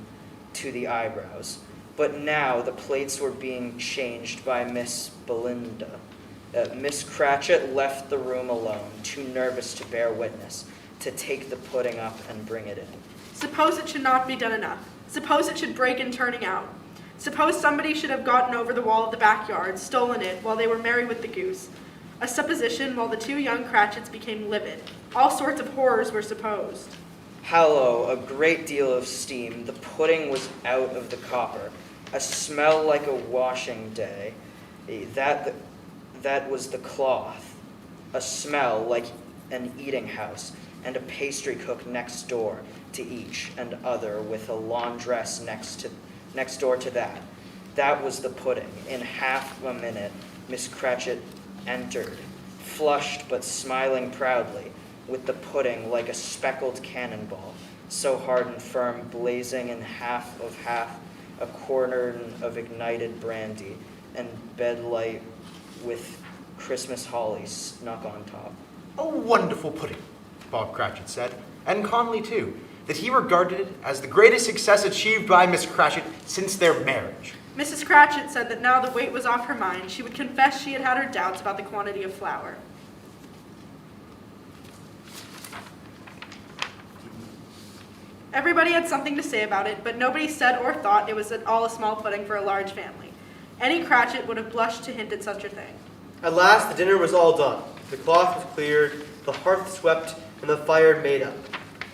to the eyebrows. But now the plates were being changed by Miss Belinda. Miss Cratchit left the room alone, too nervous to bear witness, to take the pudding up and bring it in. Suppose it should not be done enough. Suppose it should break in turning out. Suppose somebody should have gotten over the wall of the backyard, stolen it, while they were merry with the goose. A supposition while the two young Cratchits became livid. All sorts of horrors were supposed. Hallo, a great deal of steam. The pudding was out of the copper. A smell like a washing day. That was the cloth. A smell like an eating house, and a pastry cook next door to each and other, with a laundress next door to that. That was the pudding. In half a minute, Miss Cratchit entered, flushed but smiling proudly, with the pudding like a speckled cannonball, so hard and firm, blazing in half, a corner of ignited brandy, and bedlight with Christmas holly snuck on top. A wonderful pudding, Bob Cratchit said, and calmly too, that he regarded it as the greatest success achieved by Miss Cratchit since their marriage. Mrs. Cratchit said that now the weight was off her mind, she would confess she had had her doubts about the quantity of flour. Everybody had something to say about it, but nobody said or thought it was at all a small pudding for a large family. Any Cratchit would have blushed to hint at such a thing. At last the dinner was all done. The cloth was cleared, the hearth swept, and the fire made up.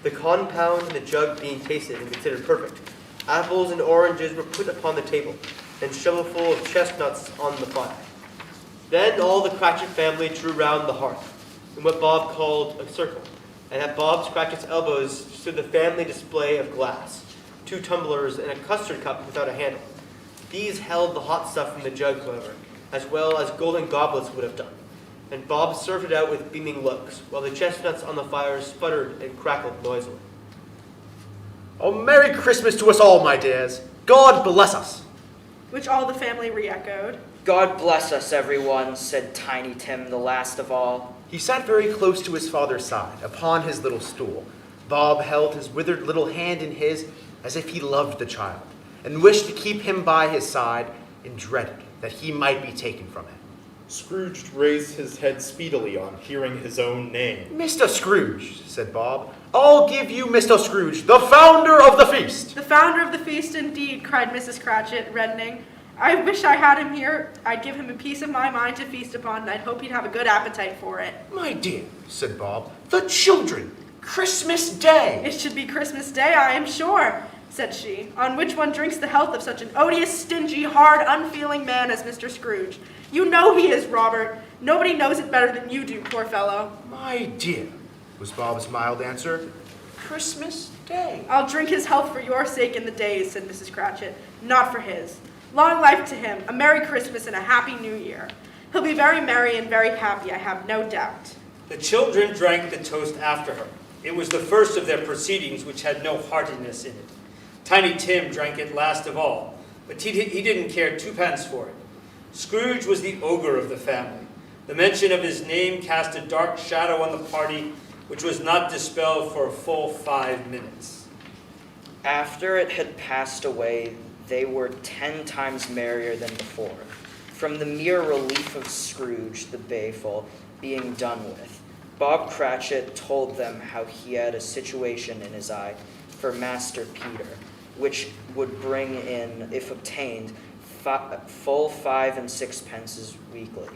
The compound and the jug being tasted and considered perfect, apples and oranges were put upon the table, and shovelful of chestnuts on the fire. Then all the Cratchit family drew round the hearth, in what Bob called a circle, and at Bob's Cratchit's elbows stood the family display of glass, 2 tumblers and a custard cup without a handle. These held the hot stuff from the jug, however, as well as golden goblets would have done, and Bob served it out with beaming looks, while the chestnuts on the fire sputtered and crackled noisily. Oh, Merry Christmas to us all, my dears. God bless us. Which all the family re-echoed. God bless us, everyone, said Tiny Tim, the last of all. He sat very close to his father's side, upon his little stool. Bob held his withered little hand in his as if he loved the child, and wished to keep him by his side, and dreaded that he might be taken from him. Scrooge raised his head speedily on hearing his own name. Mr. Scrooge, said Bob, I'll give you Mr. Scrooge, the founder of the feast. The founder of the feast, indeed, cried Mrs. Cratchit, reddening. I wish I had him here. I'd give him a piece of my mind to feast upon, and I'd hope he'd have a good appetite for it. My dear, said Bob, the children, Christmas Day. It should be Christmas Day, I am sure, said she, on which one drinks the health of such an odious, stingy, hard, unfeeling man as Mr. Scrooge. You know he is, Robert. Nobody knows it better than you do, poor fellow. My dear, was Bob's mild answer, Christmas Day. I'll drink his health for your sake in the days, said Mrs. Cratchit, not for his. Long life to him, a Merry Christmas and a Happy New Year. He'll be very merry and very happy, I have no doubt. The children drank the toast after her. It was the first of their proceedings which had no heartiness in it. Tiny Tim drank it last of all, but he didn't care twopence for it. Scrooge was the ogre of the family. The mention of his name cast a dark shadow on the party, which was not dispelled for a full 5 minutes. After it had passed away, they were 10 times merrier than before, from the mere relief of Scrooge the Bayful being done with. Bob Cratchit told them how he had a situation in his eye for Master Peter, which would bring in, if obtained, full 5 and 6 pences weekly.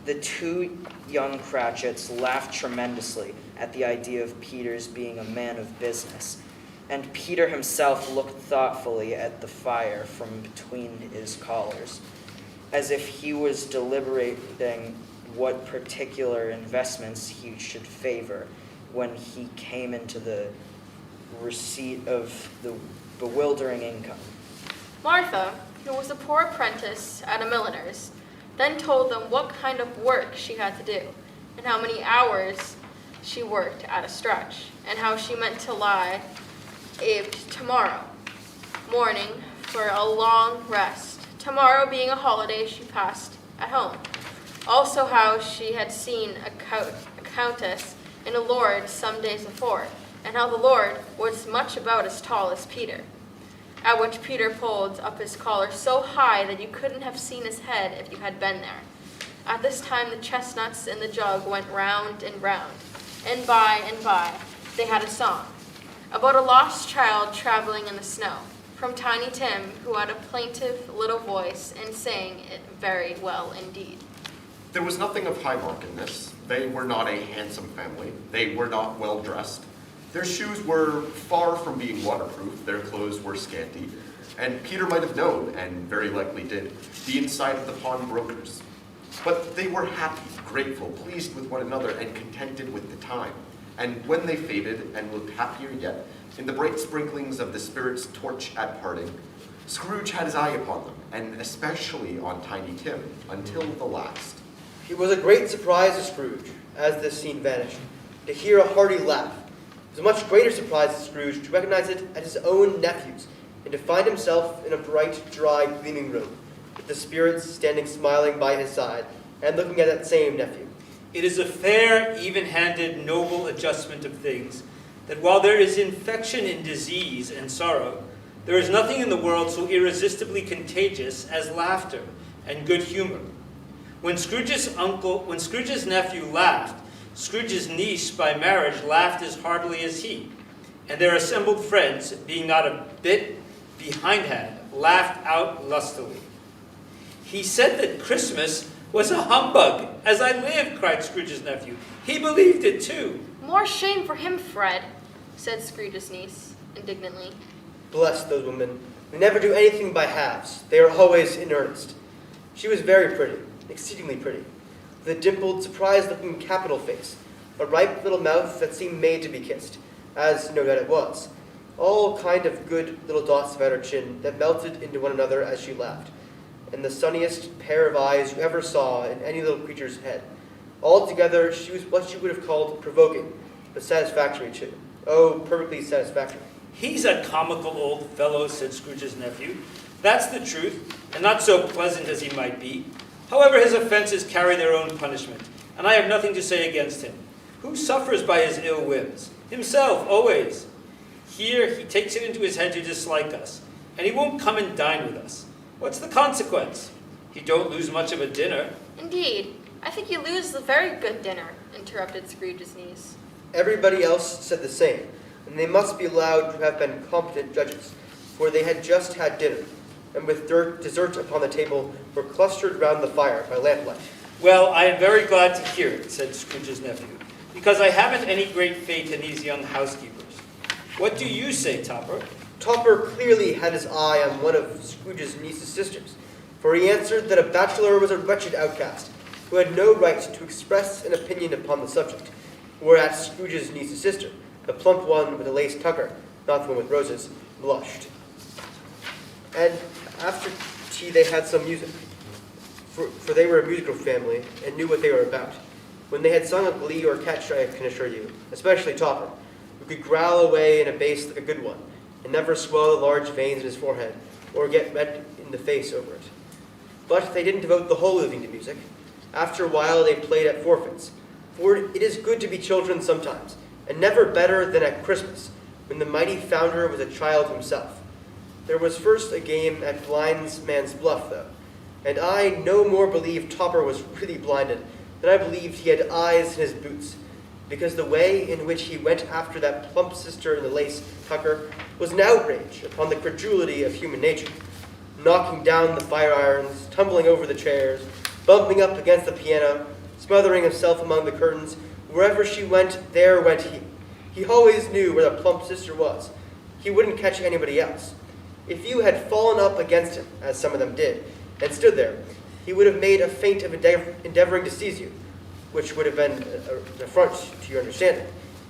The two young Cratchits laughed tremendously at the idea of Peter's being a man of business, and Peter himself looked thoughtfully at the fire from between his collars, as if he was deliberating what particular investments he should favor when he came into the receipt of the bewildering income. Martha, who was a poor apprentice at a milliner's, then told them what kind of work she had to do, and how many hours she worked at a stretch, and how she meant to lie tomorrow morning for a long rest, tomorrow being a holiday she passed at home. Also how she had seen a countess and a lord some days before, and how the lord was much about as tall as Peter. At which Peter pulled up his collar so high that you couldn't have seen his head if you had been there. At this time the chestnuts in the jug went round and round, and by they had a song about a lost child traveling in the snow, from Tiny Tim, who had a plaintive little voice and sang it very well indeed. There was nothing of high mark in this. They were not a handsome family. They were not well dressed. Their shoes were far from being waterproof. Their clothes were scanty. And Peter might have known, and very likely did, the inside of the pawnbrokers. But they were happy, grateful, pleased with one another, and contented with the time. And when they faded, and looked happier yet, in the bright sprinklings of the Spirit's torch at parting, Scrooge had his eye upon them, and especially on Tiny Tim, until the last. It was a great surprise to Scrooge, as this scene vanished, to hear a hearty laugh. It was a much greater surprise to Scrooge to recognize it as his own nephew's, and to find himself in a bright, dry, gleaming room, with the Spirits standing smiling by his side, and looking at that same nephew. It is a fair, even-handed, noble adjustment of things, that while there is infection in disease and sorrow, there is nothing in the world so irresistibly contagious as laughter and good humor. When Scrooge's nephew laughed, Scrooge's niece by marriage laughed as heartily as he, and their assembled friends, being not a bit behindhand, laughed out lustily. He said that Christmas was a humbug, as I live, cried Scrooge's nephew. He believed it too. More shame for him, Fred, said Scrooge's niece indignantly. Bless those women. They never do anything by halves. They are always in earnest. She was very pretty, exceedingly pretty, with a dimpled, surprised-looking capital face, a ripe little mouth that seemed made to be kissed, as no doubt it was, all kind of good little dots about her chin that melted into one another as she laughed, and the sunniest pair of eyes you ever saw in any little creature's head. Altogether, she was what you would have called provoking, but satisfactory too. Oh, perfectly satisfactory. He's a comical old fellow, said Scrooge's nephew. That's the truth, and not so pleasant as he might be. However, his offenses carry their own punishment, and I have nothing to say against him. Who suffers by his ill whims? Himself, always. Here he takes it into his head to dislike us, and he won't come and dine with us. What's the consequence? He don't lose much of a dinner. Indeed, I think you lose a very good dinner, interrupted Scrooge's niece. Everybody else said the same, and they must be allowed to have been competent judges, for they had just had dinner, and with dessert upon the table were clustered round the fire by lamplight. Well, I am very glad to hear it, said Scrooge's nephew, because I haven't any great faith in these young housekeepers. What do you say, Topper? Topper clearly had his eye on one of Scrooge's niece's sisters, for he answered that a bachelor was a wretched outcast, who had no right to express an opinion upon the subject, whereat Scrooge's niece's sister, the plump one with the lace tucker, not the one with roses, blushed. And after tea they had some music, for they were a musical family and knew what they were about. When they had sung a glee or catch, I can assure you, especially Topper, who could growl away in a bass like a good one, and never swell the large veins in his forehead, or get red in the face over it. But they didn't devote the whole evening to music. After a while they played at forfeits, for it is good to be children sometimes, and never better than at Christmas, when the mighty founder was a child himself. There was first a game at Blind Man's Bluff, though, and I no more believed Topper was really blinded than I believed he had eyes in his boots, because the way in which he went after that plump sister in the lace tucker was an outrage upon the credulity of human nature, knocking down the fire irons, tumbling over the chairs, bumping up against the piano, smothering himself among the curtains. Wherever she went, there went he. He always knew where the plump sister was. He wouldn't catch anybody else. If you had fallen up against him, as some of them did, and stood there, he would have made a feint of endeavoring to seize you, which would have been an affront to your understanding,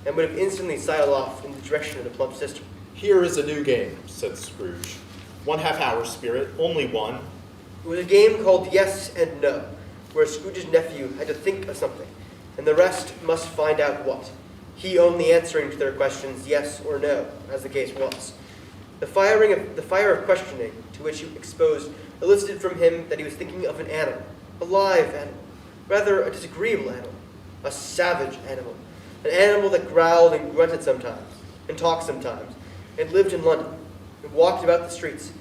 and would have instantly sidled off in the direction of the plump sister. Here is a new game, said Scrooge. 1/2 hour, Spirit, only one. It was a game called Yes and No, where Scrooge's nephew had to think of something, and the rest must find out what, he only answering to their questions yes or no, as the case was. The fire of questioning to which he exposed elicited from him that he was thinking of an animal, a live animal, rather a disagreeable animal, a savage animal, an animal that growled and grunted sometimes, and talked sometimes, and lived in London, and walked about the streets,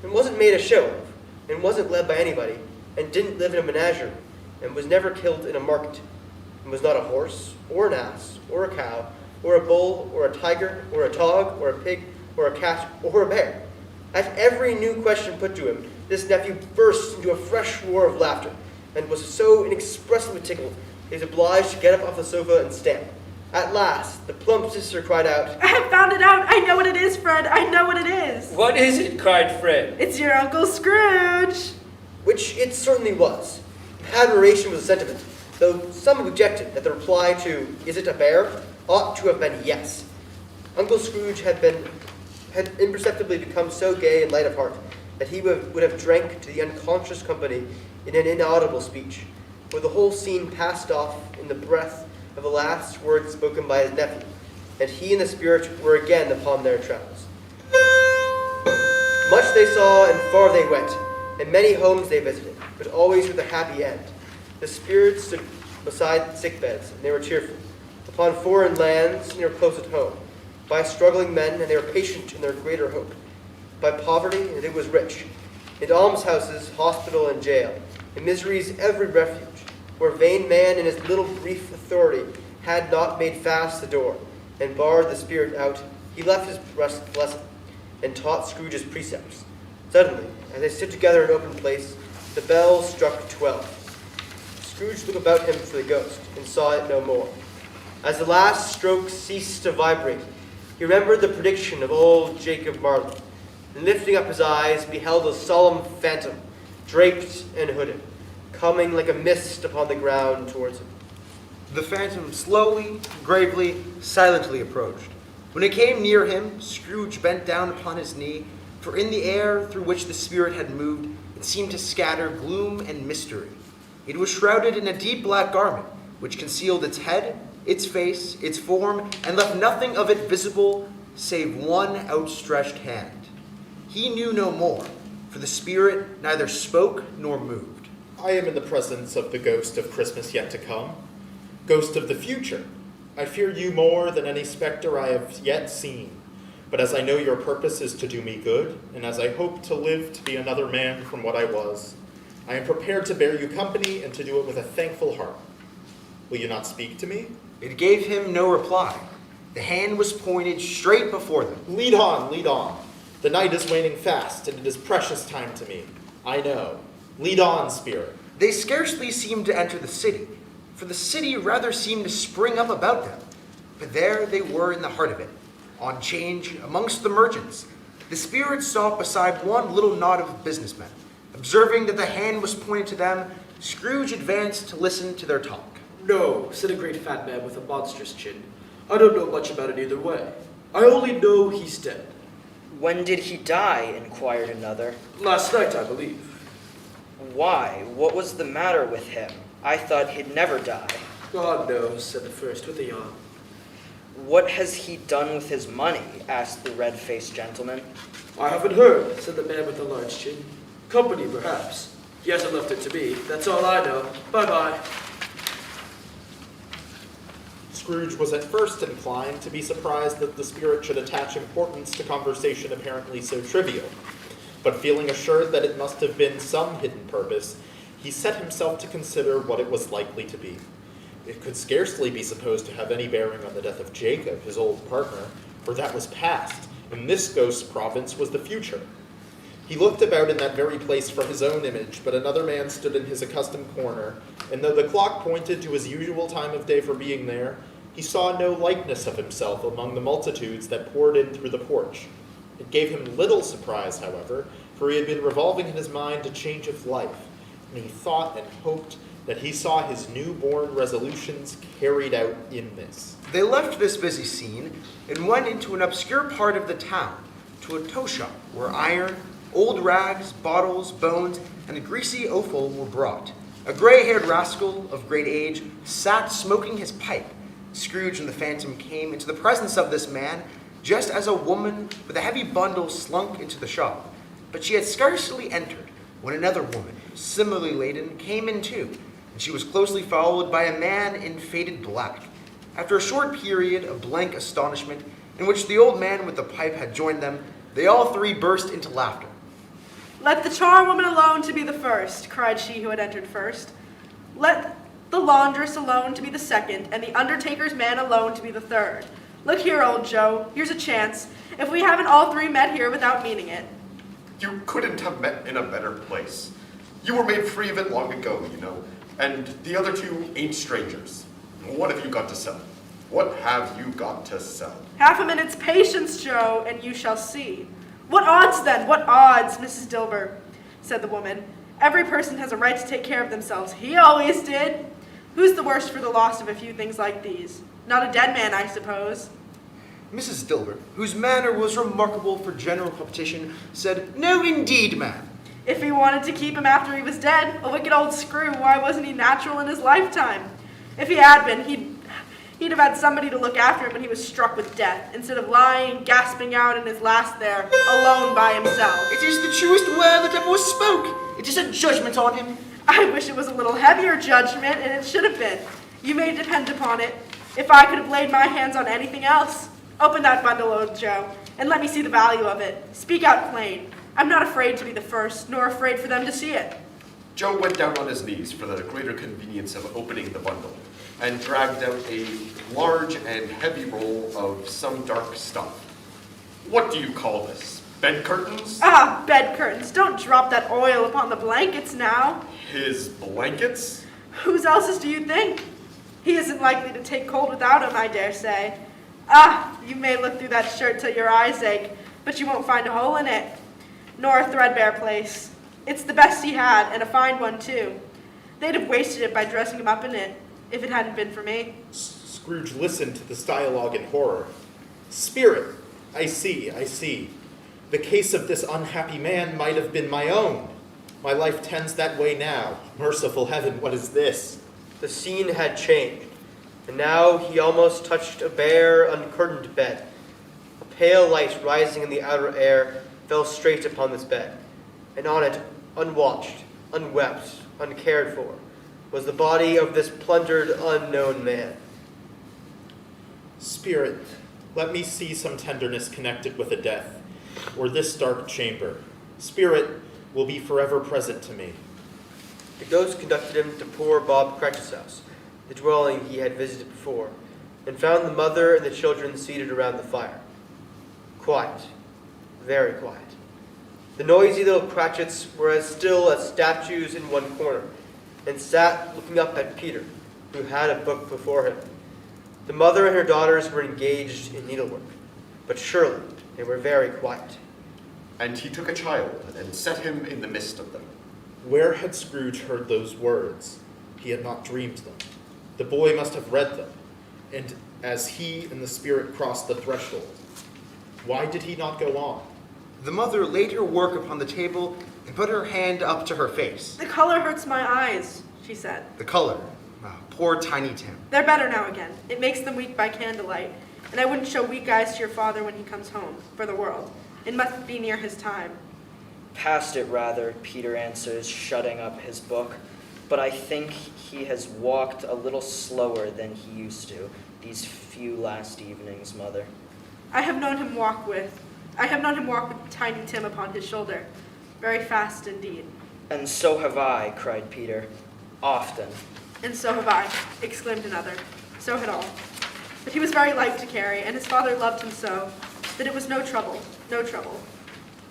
and wasn't made a show of, and wasn't led by anybody, and didn't live in a menagerie, and was never killed in a market, and was not a horse, or an ass, or a cow, or a bull, or a tiger, or a dog, or a pig, or a cat, or a bear. At every new question put to him, this nephew burst into a fresh roar of laughter, and was so inexpressibly tickled he was obliged to get up off the sofa and stamp. At last, the plump sister cried out, I have found it out. I know what it is, Fred. I know what it is. What is it? Cried Fred. It's your Uncle Scrooge. which it certainly was. Admiration was a sentiment, though some objected that the reply to, is it a bear, ought to have been yes. Uncle Scrooge had imperceptibly become so gay and light of heart that he would have drank to the unconscious company in an inaudible speech, where the whole scene passed off in the breath of the last words spoken by his nephew, and he and the spirit were again upon their travels. Much they saw and far they went, and many homes they visited, but always with a happy end. The spirits stood beside sick beds, and they were cheerful. Upon foreign lands, and they were close at home. By struggling men, and they were patient in their greater hope. By poverty, and it was rich. In almshouses, hospital, and jail. In misery's every refuge, where vain man in his little brief authority had not made fast the door, and barred the spirit out, he left his blessing, and taught Scrooge's precepts. Suddenly, as they stood together in an open place, the bell struck 12. Scrooge looked about him for the ghost, and saw it no more. As the last stroke ceased to vibrate, he remembered the prediction of old Jacob Marley, and lifting up his eyes, beheld a solemn phantom, draped and hooded, coming like a mist upon the ground towards him. The phantom slowly, gravely, silently approached. When it came near him, Scrooge bent down upon his knee, for in the air through which the spirit had moved, it seemed to scatter gloom and mystery. It was shrouded in a deep black garment, which concealed its head, its face, its form, and left nothing of it visible save one outstretched hand. He knew no more, for the spirit neither spoke nor moved. I am in the presence of the ghost of Christmas yet to come, ghost of the future. I fear you more than any specter I have yet seen. But as I know your purpose is to do me good, and as I hope to live to be another man from what I was, I am prepared to bear you company and to do it with a thankful heart. Will you not speak to me? It gave him no reply. The hand was pointed straight before them. Lead on, lead on. The night is waning fast, and it is precious time to me. I know. Lead on, spirit. They scarcely seemed to enter the city, for the city rather seemed to spring up about them. But there they were in the heart of it, on change amongst the merchants. The spirit stopped beside one little knot of businessmen. Observing that the hand was pointed to them, Scrooge advanced to listen to their talk. No, said a great fat man with a monstrous chin. I don't know much about it either way. I only know he's dead. When did he die? Inquired another. Last night, I believe. Why? What was the matter with him? I thought he'd never die. God knows, said the first with a yawn. What has he done with his money? Asked the red-faced gentleman. I haven't heard, said the man with the large chin. Company, perhaps. He hasn't left it to me. That's all I know. Bye-bye. Scrooge was at first inclined to be surprised that the spirit should attach importance to conversation apparently so trivial. But feeling assured that it must have been some hidden purpose, he set himself to consider what it was likely to be. It could scarcely be supposed to have any bearing on the death of Jacob, his old partner, for that was past, and this ghost's province was the future. He looked about in that very place for his own image, but another man stood in his accustomed corner, and though the clock pointed to his usual time of day for being there, he saw no likeness of himself among the multitudes that poured in through the porch. It gave him little surprise, however, for he had been revolving in his mind a change of life, and he thought and hoped that he saw his newborn resolutions carried out in this. They left this busy scene and went into an obscure part of the town, to a tow shop where iron, old rags, bottles, bones, and a greasy offal were brought. A gray-haired rascal of great age sat smoking his pipe. Scrooge and the Phantom came into the presence of this man just as a woman with a heavy bundle slunk into the shop. But she had scarcely entered when another woman, similarly laden, came in too, and she was closely followed by a man in faded black. After a short period of blank astonishment, in which the old man with the pipe had joined them, they all three burst into laughter. Let the charwoman alone to be the first, cried she who had entered first. Let the laundress alone to be the second, and the undertaker's man alone to be the third. Look here, old Joe, here's a chance, if we haven't all three met here without meaning it. You couldn't have met in a better place. You were made free of it long ago, you know, and the other two ain't strangers. What have you got to sell? What have you got to sell? Half a minute's patience, Joe, and you shall see. What odds, then? What odds, Mrs. Dilber? Said the woman. Every person has a right to take care of themselves. He always did. Who's the worse for the loss of a few things like these? Not a dead man, I suppose. Mrs. Dilber, whose manner was remarkable for general competition, said, "No, indeed, ma'am." If he wanted to keep him after he was dead, a wicked old screw, why wasn't he natural in his lifetime? If he had been, he'd have had somebody to look after him when he was struck with death, instead of lying, gasping out in his last there, alone by himself. It is the truest word that ever was spoke. It is a judgment on him. I wish it was a little heavier judgment, and it should have been. You may depend upon it. If I could have laid my hands on anything else. Open that bundle, old Joe, and let me see the value of it. Speak out plain. I'm not afraid to be the first, nor afraid for them to see it. Joe went down on his knees for the greater convenience of opening the bundle, and dragged out a large and heavy roll of some dark stuff. What do you call this? Bed curtains? Ah, bed curtains. Don't drop that oil upon the blankets now. His blankets? Whose else's do you think? He isn't likely to take cold without 'em, I dare say. Ah, you may look through that shirt till your eyes ache, but you won't find a hole in it, nor a threadbare place. It's the best he had, and a fine one, too. They'd have wasted it by dressing him up in it, if it hadn't been for me. Scrooge listened to this dialogue in horror. Spirit, I see, I see. The case of this unhappy man might have been my own. My life tends that way now. Merciful heaven, what is this? The scene had changed, and now he almost touched a bare, uncurtained bed. A pale light rising in the outer air fell straight upon this bed, and on it, unwatched, unwept, uncared for, was the body of this plundered, unknown man. Spirit, let me see some tenderness connected with a death, or this dark chamber. Spirit will be forever present to me. The ghost conducted him to poor Bob Cratchit's house, the dwelling he had visited before, and found the mother and the children seated around the fire. Quiet, very quiet. The noisy little Cratchits were as still as statues in one corner, and sat looking up at Peter, who had a book before him. The mother and her daughters were engaged in needlework, but surely they were very quiet. And he took a child and set him in the midst of them. Where had Scrooge heard those words? He had not dreamed them. The boy must have read them, and as he and the spirit crossed the threshold, why did he not go on? The mother laid her work upon the table and put her hand up to her face. The color hurts my eyes, she said. The color. Oh, poor Tiny Tim. They're better now again. It makes them weak by candlelight, and I wouldn't show weak eyes to your father when he comes home, for the world. It must be near his time. Past it, rather, Peter answers, shutting up his book. But I think he has walked a little slower than he used to these few last evenings, Mother. I have known him walk with Tiny Tim upon his shoulder. Very fast indeed. And so have I, cried Peter. Often. And so have I, exclaimed another. So had all. But he was very light to carry, and his father loved him so that it was no trouble, no trouble.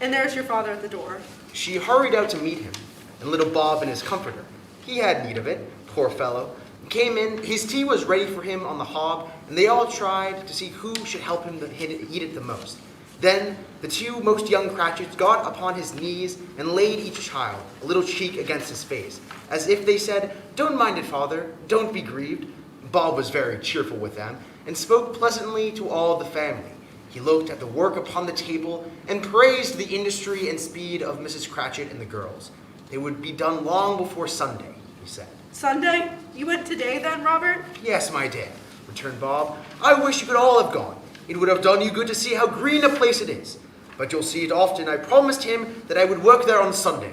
And there's your father at the door. She hurried out to meet him, and little Bob and his comforter. He had need of it, poor fellow. Came in, his tea was ready for him on the hob, and they all tried to see who should help him to eat it the most. Then the two most young Cratchits got upon his knees and laid each child a little cheek against his face, as if they said, "Don't mind it, father, don't be grieved." Bob was very cheerful with them, and spoke pleasantly to all the family. He looked at the work upon the table, and praised the industry and speed of Mrs. Cratchit and the girls. They would be done long before Sunday, he said. Sunday? You went today then, Robert? Yes, my dear, returned Bob. I wish you could all have gone. It would have done you good to see how green a place it is. But you'll see it often. I promised him that I would work there on Sunday.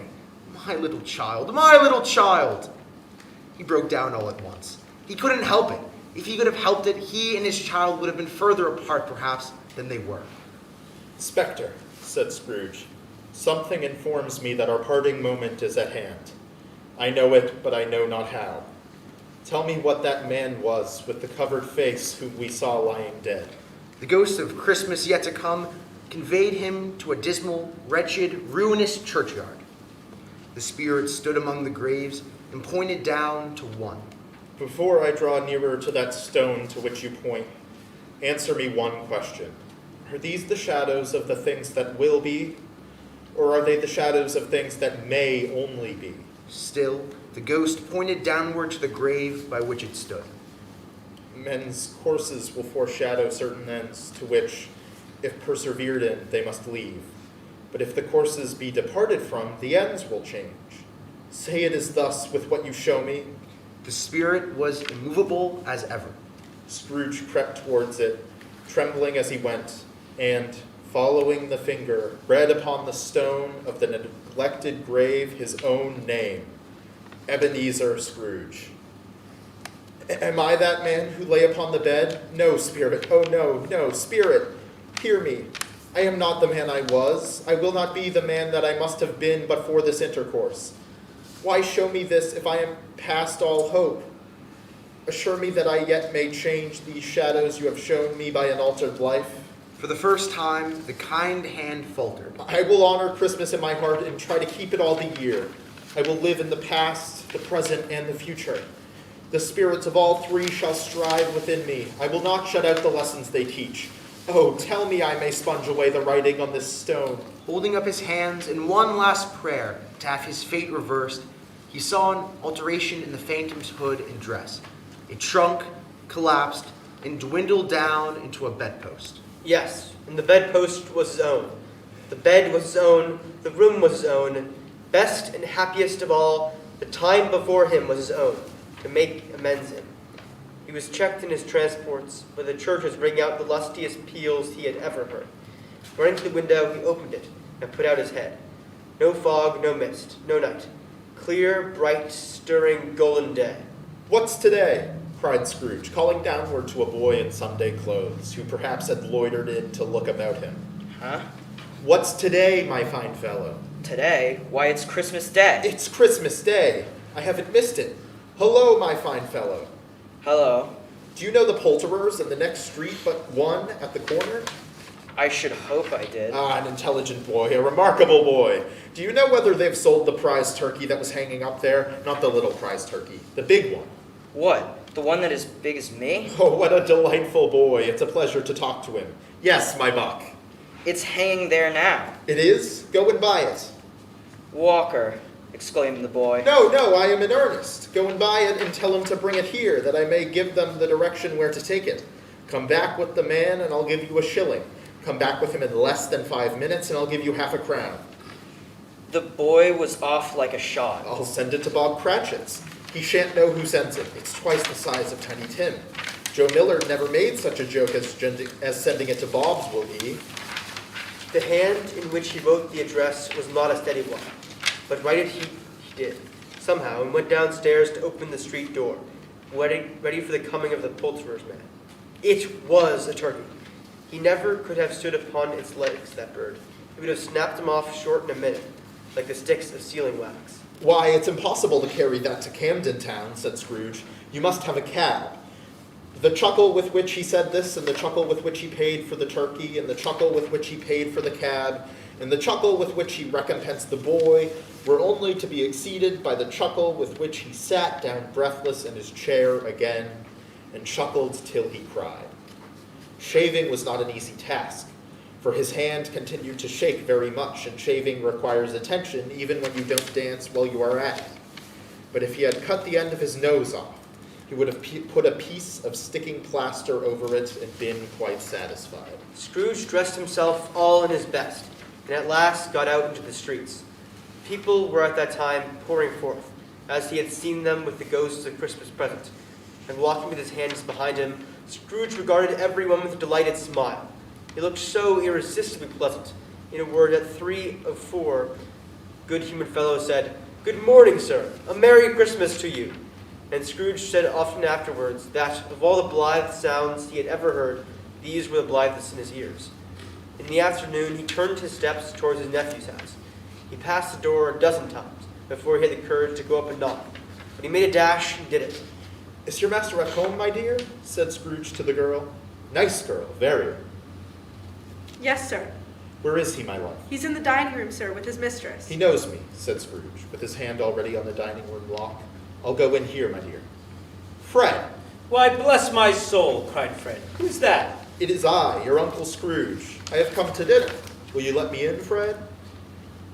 My little child, my little child. He broke down all at once. He couldn't help it. If he could have helped it, he and his child would have been further apart, perhaps, than they were. Spectre, said Scrooge, something informs me that our parting moment is at hand. I know it, but I know not how. Tell me what that man was with the covered face whom we saw lying dead. The ghost of Christmas yet to come conveyed him to a dismal, wretched, ruinous churchyard. The spirit stood among the graves and pointed down to one. Before I draw nearer to that stone to which you point, answer me one question. Are these the shadows of the things that will be, or are they the shadows of things that may only be? Still, the ghost pointed downward to the grave by which it stood. Men's courses will foreshadow certain ends to which, if persevered in, they must leave. But if the courses be departed from, the ends will change. Say it is thus with what you show me. The spirit was immovable as ever. Scrooge crept towards it, trembling as he went, and, following the finger, read upon the stone of the neglected grave his own name, Ebenezer Scrooge. Am I that man who lay upon the bed? No, spirit, oh no, no, spirit, hear me. I am not the man I was. I will not be the man that I must have been but for this intercourse. Why show me this if I am past all hope? Assure me that I yet may change these shadows you have shown me by an altered life. For the first time, the kind hand faltered. I will honor Christmas in my heart and try to keep it all the year. I will live in the past, the present, and the future. The spirits of all three shall strive within me. I will not shut out the lessons they teach. Oh, tell me I may sponge away the writing on this stone. Holding up his hands in one last prayer to have his fate reversed, he saw an alteration in the phantom's hood and dress. It shrunk, collapsed, and dwindled down into a bedpost. Yes, and the bedpost was his own. The bed was his own, the room was his own. Best and happiest of all, the time before him was his own, to make amends in. He was checked in his transports, but the church was ringing out the lustiest peals he had ever heard. Running to the window, he opened it and put out his head. No fog, no mist, no night. Clear, bright, stirring, golden day. What's today? Cried Scrooge, calling downward to a boy in Sunday clothes, who perhaps had loitered in to look about him. Huh? What's today, my fine fellow? Today? Why, it's Christmas Day. It's Christmas Day. I haven't missed it. Hello, my fine fellow. Hello. Do you know the poulterers in the next street but one at the corner? I should hope I did. Ah, an intelligent boy, a remarkable boy. Do you know whether they've sold the prize turkey that was hanging up there? Not the little prize turkey, the big one. What? The one that is big as me? Oh, what a delightful boy. It's a pleasure to talk to him. Yes, my buck. It's hanging there now. It is? Go and buy it. Walker, exclaimed the boy. No, I am in earnest. Go and buy it and tell him to bring it here, that I may give them the direction where to take it. Come back with the man, and I'll give you a shilling. Come back with him in less than 5 minutes, and I'll give you half a crown. The boy was off like a shot. I'll send it to Bob Cratchit's. He shan't know who sends it. It's twice the size of Tiny Tim. Joe Miller never made such a joke as sending it to Bob's, will he? The hand in which he wrote the address was not a steady one, but write it he did, somehow, and went downstairs to open the street door, ready for the coming of the poulterer's man. It was a turkey. He never could have stood upon its legs, that bird. He would have snapped them off short in a minute, like the sticks of sealing wax. Why, it's impossible to carry that to Camden Town, said Scrooge. You must have a cab. The chuckle with which he said this, and the chuckle with which he paid for the turkey, and the chuckle with which he paid for the cab, and the chuckle with which he recompensed the boy, were only to be exceeded by the chuckle with which he sat down breathless in his chair again, and chuckled till he cried. Shaving was not an easy task, for his hand continued to shake very much, and shaving requires attention even when you don't dance while you are at it. But if he had cut the end of his nose off, he would have put a piece of sticking plaster over it and been quite satisfied. Scrooge dressed himself all in his best, and at last got out into the streets. People were at that time pouring forth, as he had seen them with the ghosts of Christmas present, and walking with his hands behind him, Scrooge regarded everyone with a delighted smile. He looked so irresistibly pleasant, in a word, that 3 of 4 good human fellows said, "Good morning, sir. A Merry Christmas to you." And Scrooge said often afterwards that, of all the blithe sounds he had ever heard, these were the blithest in his ears. In the afternoon, he turned his steps towards his nephew's house. He passed the door a dozen times before he had the courage to go up and knock, but he made a dash and did it. "Is your master at home, my dear?" said Scrooge to the girl. "Nice girl, very." Yes, sir. "Where is he, my love?" He's in the dining room, sir, with his mistress. "He knows me," said Scrooge, with his hand already on the dining room lock. "I'll go in here, my dear." "Fred!" Why, bless my soul, cried Fred. Who's that? "It is I, your Uncle Scrooge. I have come to dinner. Will you let me in, Fred?"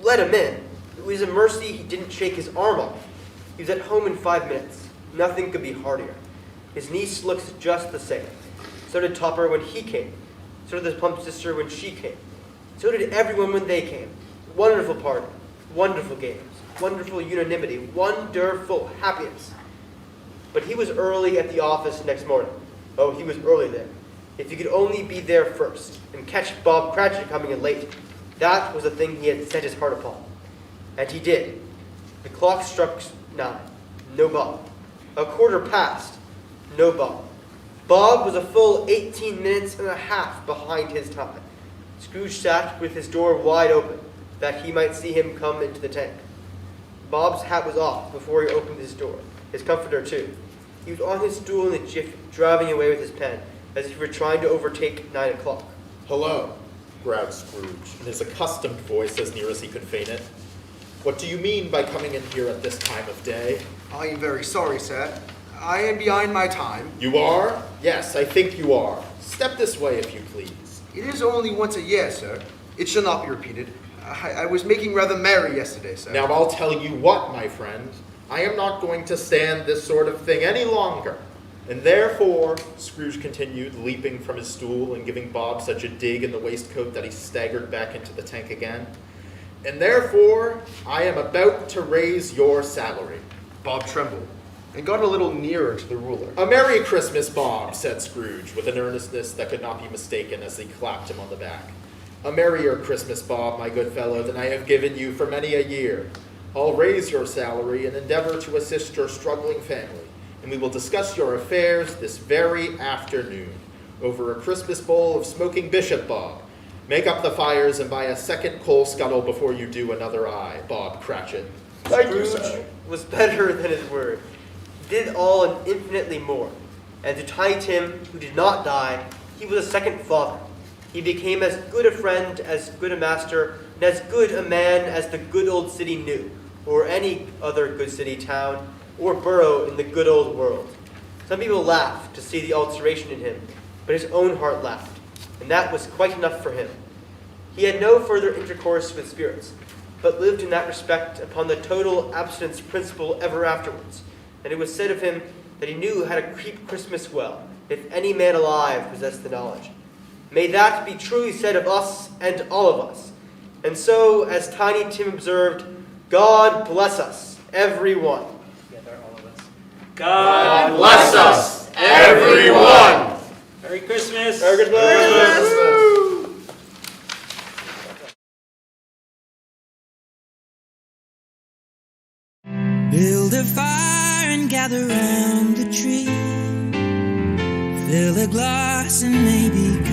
Let him in. It was a mercy he didn't shake his arm off. He was at home in 5 minutes. Nothing could be heartier. His niece looks just the same. So did Topper when he came. So did the plump sister when she came. So did everyone when they came. Wonderful party. Wonderful games. Wonderful unanimity. Wonderful happiness. But he was early at the office next morning. Oh, he was early there. If he could only be there first and catch Bob Cratchit coming in late, that was the thing he had set his heart upon. And he did. The clock struck 9. No Bob. A quarter past. No Bob. Bob was a full 18 minutes and a half behind his time. Scrooge sat with his door wide open, that he might see him come into the tank. Bob's hat was off before he opened his door, his comforter too. He was on his stool in a jiffy, driving away with his pen, as if he were trying to overtake 9 o'clock. "Hello," growled Scrooge, in his accustomed voice as near as he could feign it. "What do you mean by coming in here at this time of day?" I am very sorry, sir. I am behind my time. "You are? Yes, I think you are. Step this way, if you please." It is only once a year, sir. It shall not be repeated. I was making rather merry yesterday, sir. Now I'll tell you what, my friend. I am not going to stand this sort of thing any longer. And therefore, Scrooge continued, leaping from his stool and giving Bob such a dig in the waistcoat that he staggered back into the tank again. "And therefore, I am about to raise your salary." Bob trembled and got a little nearer to the ruler. "A Merry Christmas, Bob," said Scrooge, with an earnestness that could not be mistaken as he clapped him on the back. A merrier Christmas, Bob, my good fellow, than I have given you for many a year. I'll raise your salary and endeavor to assist your struggling family, and we will discuss your affairs this very afternoon over a Christmas bowl of smoking bishop, Bob. Make up the fires and buy a second coal scuttle before you do another eye, Bob Cratchit. Scrooge was better than his word. He did all and infinitely more. And to Tiny Tim, who did not die, he was a second father. He became as good a friend, as good a master, and as good a man as the good old city knew, or any other good city, town, or borough in the good old world. Some people laughed to see the alteration in him, but his own heart laughed, and that was quite enough for him. He had no further intercourse with spirits, but lived in that respect upon the total abstinence principle ever afterwards, and it was said of him that he knew how to keep Christmas well, if any man alive possessed the knowledge. May that be truly said of us and all of us. And so, as Tiny Tim observed, God bless us, everyone. Together, all of us. God Bless us, everyone! Merry Christmas! Merry Christmas! Merry Christmas! Build a fire and gather round the tree. Fill a glass and maybe